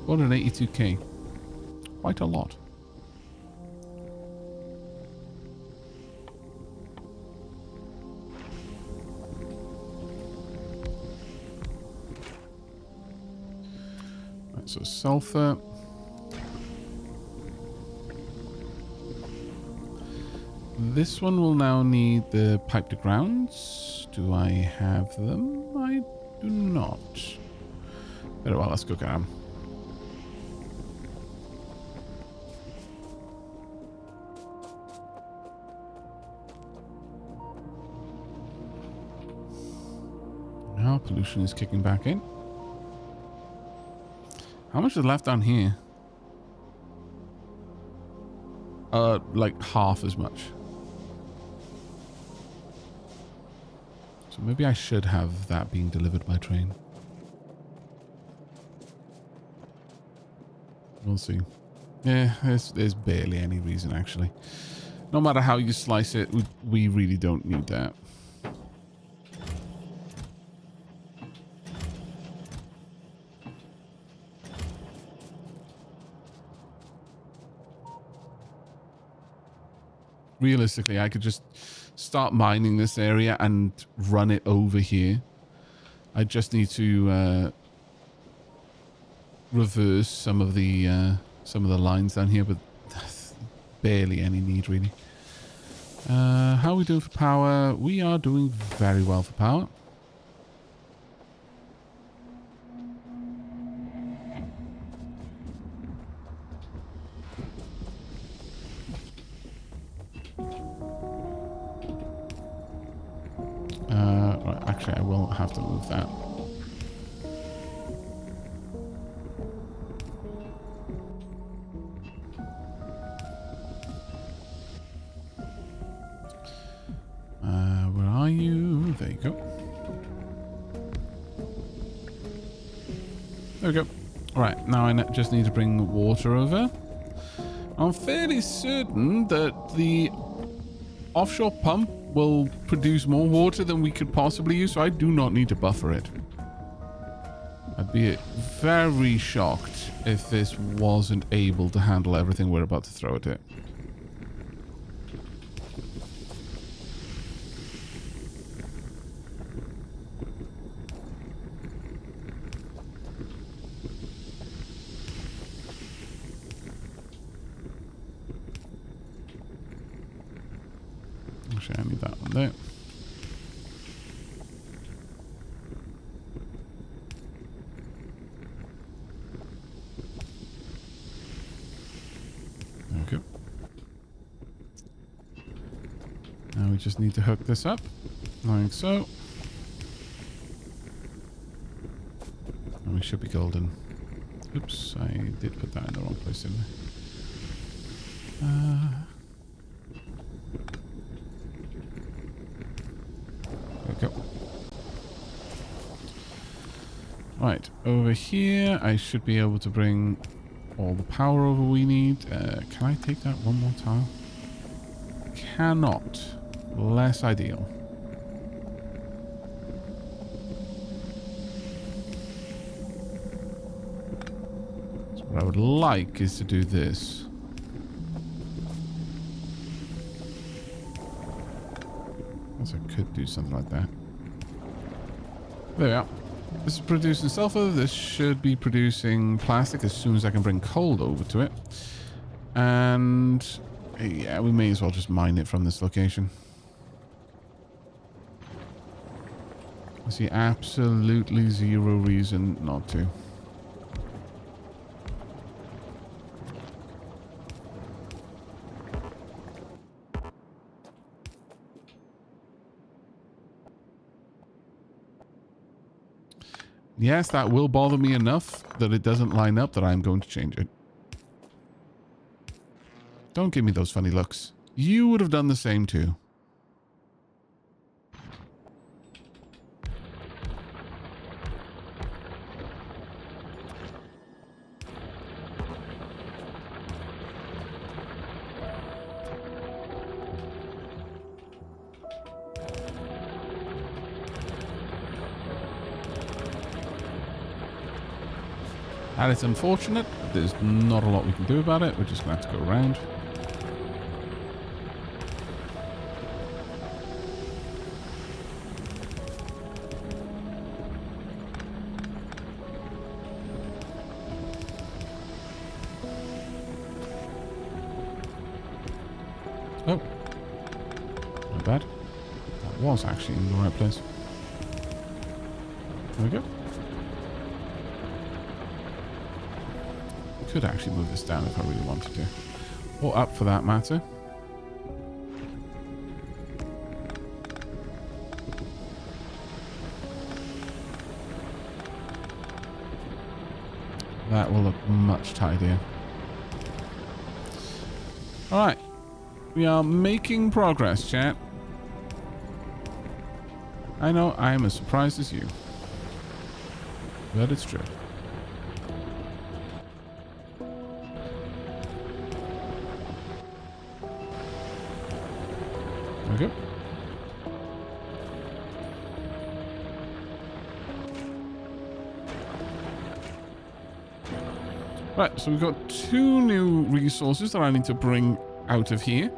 182k. Quite a lot. Right, so sulfur. This one will now need the pipe to grounds. Do I have them? I do not. Very well, let's go get them. Now pollution is kicking back in. How much is left down here? Like half as much. So maybe I should have that being delivered by train. We'll see. Yeah, there's barely any reason, actually. No matter how you slice it, we really don't need that. Realistically, I could just start mining this area and run it over here. I just need to reverse some of the lines down here, but barely any need, really. How are we doing for power? We are doing very well for power. Right, actually, I will have to move that. Where are you? There you go. There we go. All right, now I just need to bring water over. I'm fairly certain that the offshore pump will produce more water than we could possibly use, so I do not need to buffer it. I'd be very shocked if this wasn't able to handle everything we're about to throw at it. Actually, I need that one there. Okay. Now we just need to hook this up, like so. And we should be golden. Oops, I did put that in the wrong place, didn't I? There we go. Right, over here, I should be able to bring all the power over we need. Can I take that one more tile? Cannot. Less ideal. So what I would like is to do this. I could do something like that. There we are. This is producing sulfur. This should be producing plastic as soon as I can bring coal over to it. And yeah, we may as well just mine it from this location. I see absolutely zero reason not to. Yes, that will bother me enough that it doesn't line up that I'm going to change it. Don't give me those funny looks. You would have done the same too. That is unfortunate. There's not a lot we can do about it. We're just going to have to go around. Oh. Not bad. That was actually in the right place. There we go. Could actually move this down if I really wanted to. Or up for that matter. That will look much tidier. Alright. We are making progress, chat. I know I am as surprised as you. But it's true. Okay. Right, so we've got 2 new resources that I need to bring out of here.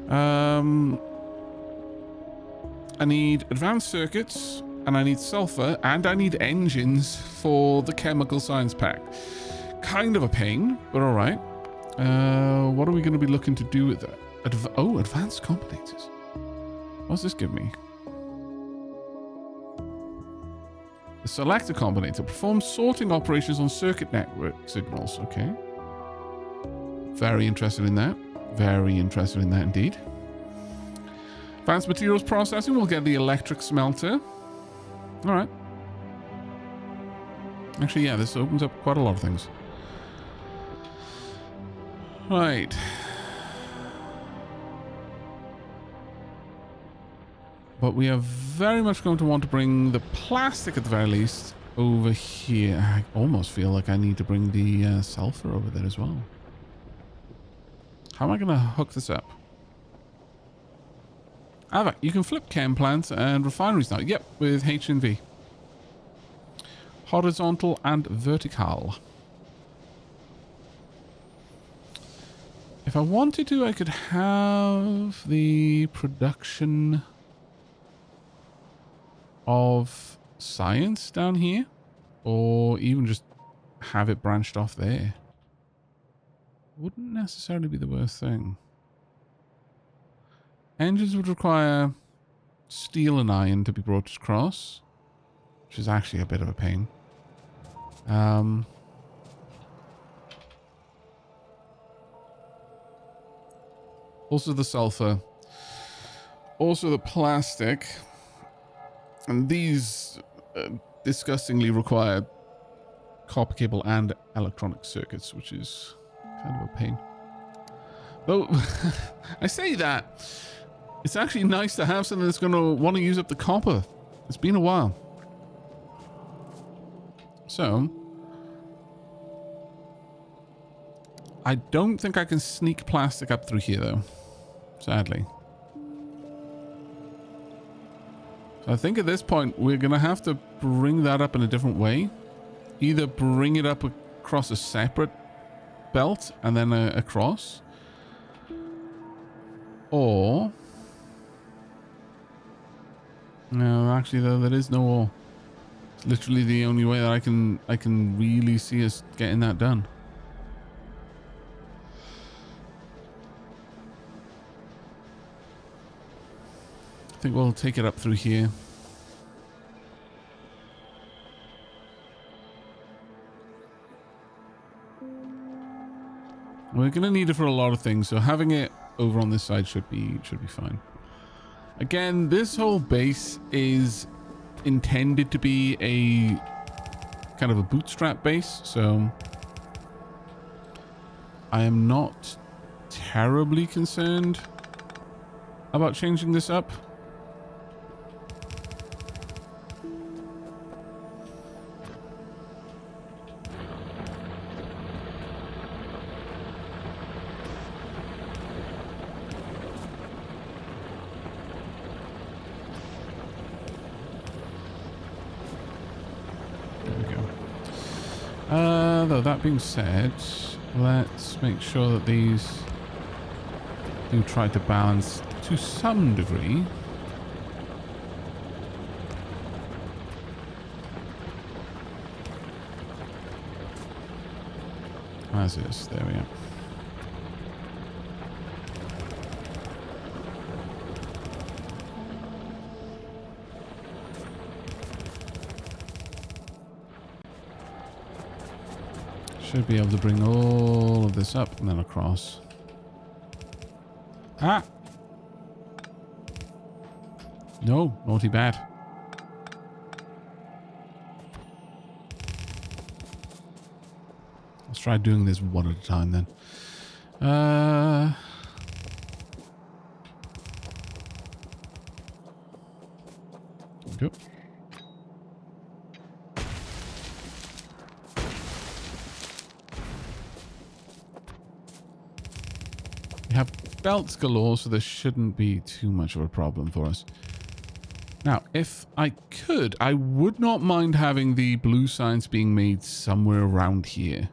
I need advanced circuits, and I need sulfur, and I need engines for the chemical science pack. Kind of a pain, but all right. What are we going to be looking to do with that? Advanced combinators. What's this give me? The selector combinator performs sorting operations on circuit network signals. Okay. Very interested in that. Very interested in that indeed. Advanced materials processing, we'll get the electric smelter. All right. Actually, yeah, this opens up quite a lot of things. Right. But we are very much going to want to bring the plastic, at the very least, over here. I almost feel like I need to bring the sulfur over there as well. How am I going to hook this up? Aavak, you can flip chem plants and refineries now. Yep, with H and V. Horizontal and vertical. If I wanted to, I could have the production of science down here, or even just have it branched off there. Wouldn't necessarily be the worst thing. Engines would require steel and iron to be brought across, which is actually a bit of a pain. Also the sulfur, also the plastic. And these disgustingly require copper cable and electronic circuits, which is kind of a pain. Though, I say that, it's actually nice to have something that's going to want to use up the copper. It's been a while. So, I don't think I can sneak plastic up through here, though. Sadly. I think at this point, we're going to have to bring that up in a different way. Either bring it up across a separate belt and then across. Or... No, actually, though, there is no or. It's literally the only way that I can really see us getting that done. I think we'll take it up through here. We're going to need it for a lot of things, so having it over on this side should be fine. Again, this whole base is intended to be a kind of a bootstrap base, so I am not terribly concerned about changing this up. Though that being said, let's make sure that these do try to balance to some degree. As is, there we are. Should be able to bring all of this up and then across. Ah! No, naughty bad. Let's try doing this one at a time then. Go. belts galore, so this shouldn't be too much of a problem for us. Now, if I could, I would not mind having the blue signs being made somewhere around here.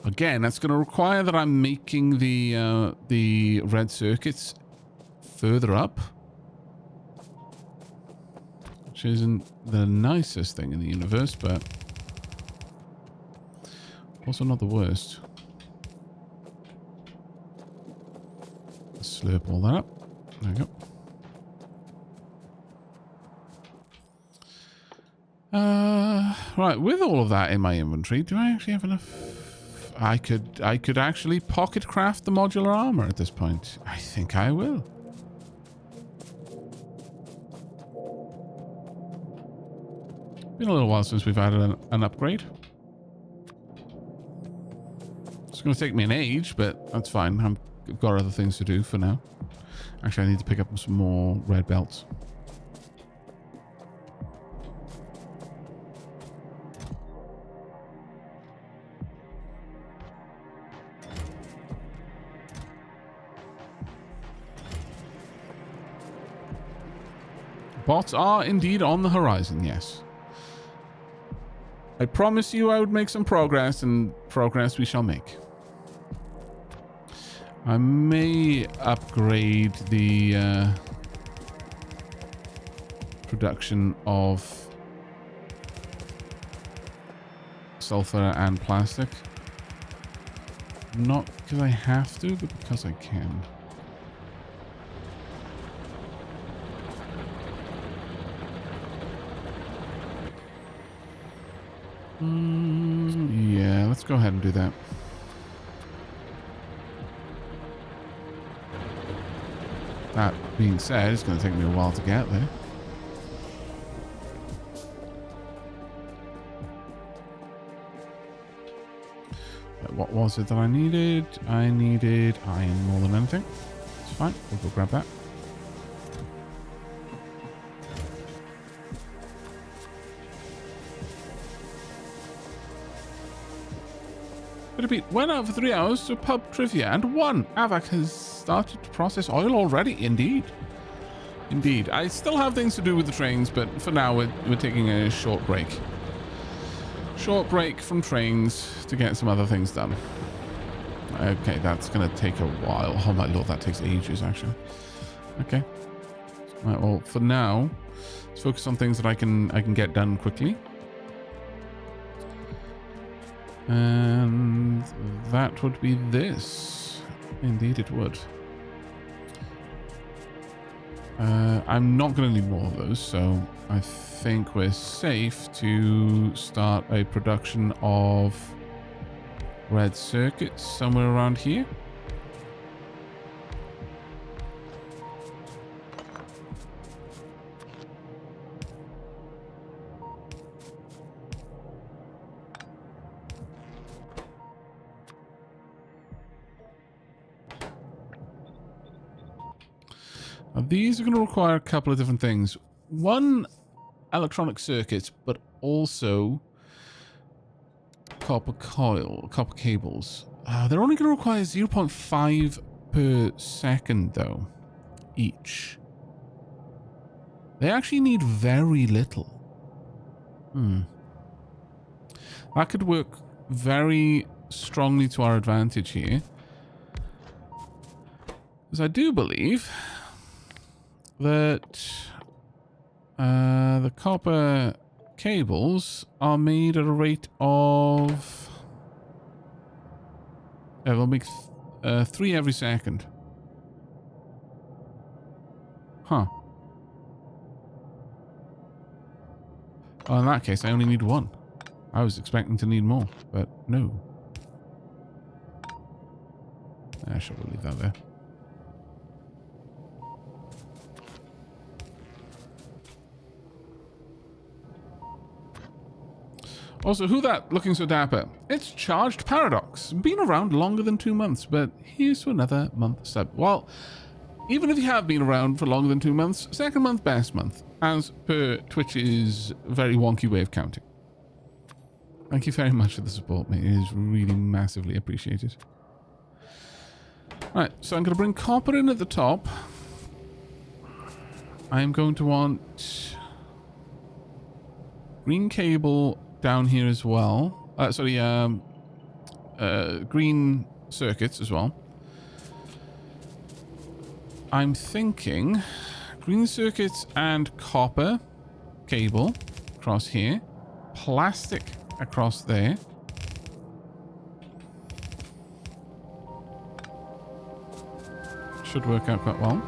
Again, that's going to require that I'm making the red circuits further up, which isn't the nicest thing in the universe, but also not the worst. Slurp all that up. There we go. Right, with all of that in my inventory, do I actually have enough? I could actually pocket craft the modular armor at this point. I think I will. Been a little while since we've added an upgrade. It's going to take me an age, but that's fine. I've got other things to do for now. Actually, I need to pick up some more red belts. Bots are indeed on the horizon, yes. I promise you I would make some progress, and progress we shall make. I may upgrade the production of sulfur and plastic. Not because I have to, but because I can. Yeah, let's go ahead and do that. That being said, it's going to take me a while to get there. What was it that I needed? I needed iron more than anything. It's fine. We'll go grab that. Went out for 3 hours to pub trivia and won. Aavak has started to process oil already. Indeed. Indeed. I still have things to do with the trains, but for now we're taking a short break. Short break from trains to get some other things done. Okay, that's going to take a while. Oh my lord, that takes ages actually. Okay. Right, well, for now, let's focus on things that I can get done quickly. And that would be this. Indeed it would. I'm not going to need more of those, so I think we're safe to start a production of red circuits somewhere around here. Now, these are going to require a couple of different things. One, electronic circuits, but also copper cables. They're only going to require 0.5 per second, though, each. They actually need very little. That could work very strongly to our advantage here. Because I do believe that the copper cables are made at a rate of... Yeah, they'll make 3 every second. Huh. Oh, in that case, I only need 1. I was expecting to need more, but no. I should leave that there. Also, who that looking so dapper? It's Charged Paradox. Been around longer than 2 months, but here's to another month sub. Well, even if you have been around for longer than 2 months, second month, best month, as per Twitch's very wonky way of counting. Thank you very much for the support, mate. It is really massively appreciated. Right, so I'm going to bring copper in at the top. I'm going to want green cable down here as well. Green circuits as well. I'm thinking green circuits and copper cable across here. Plastic across there. Should work out quite well.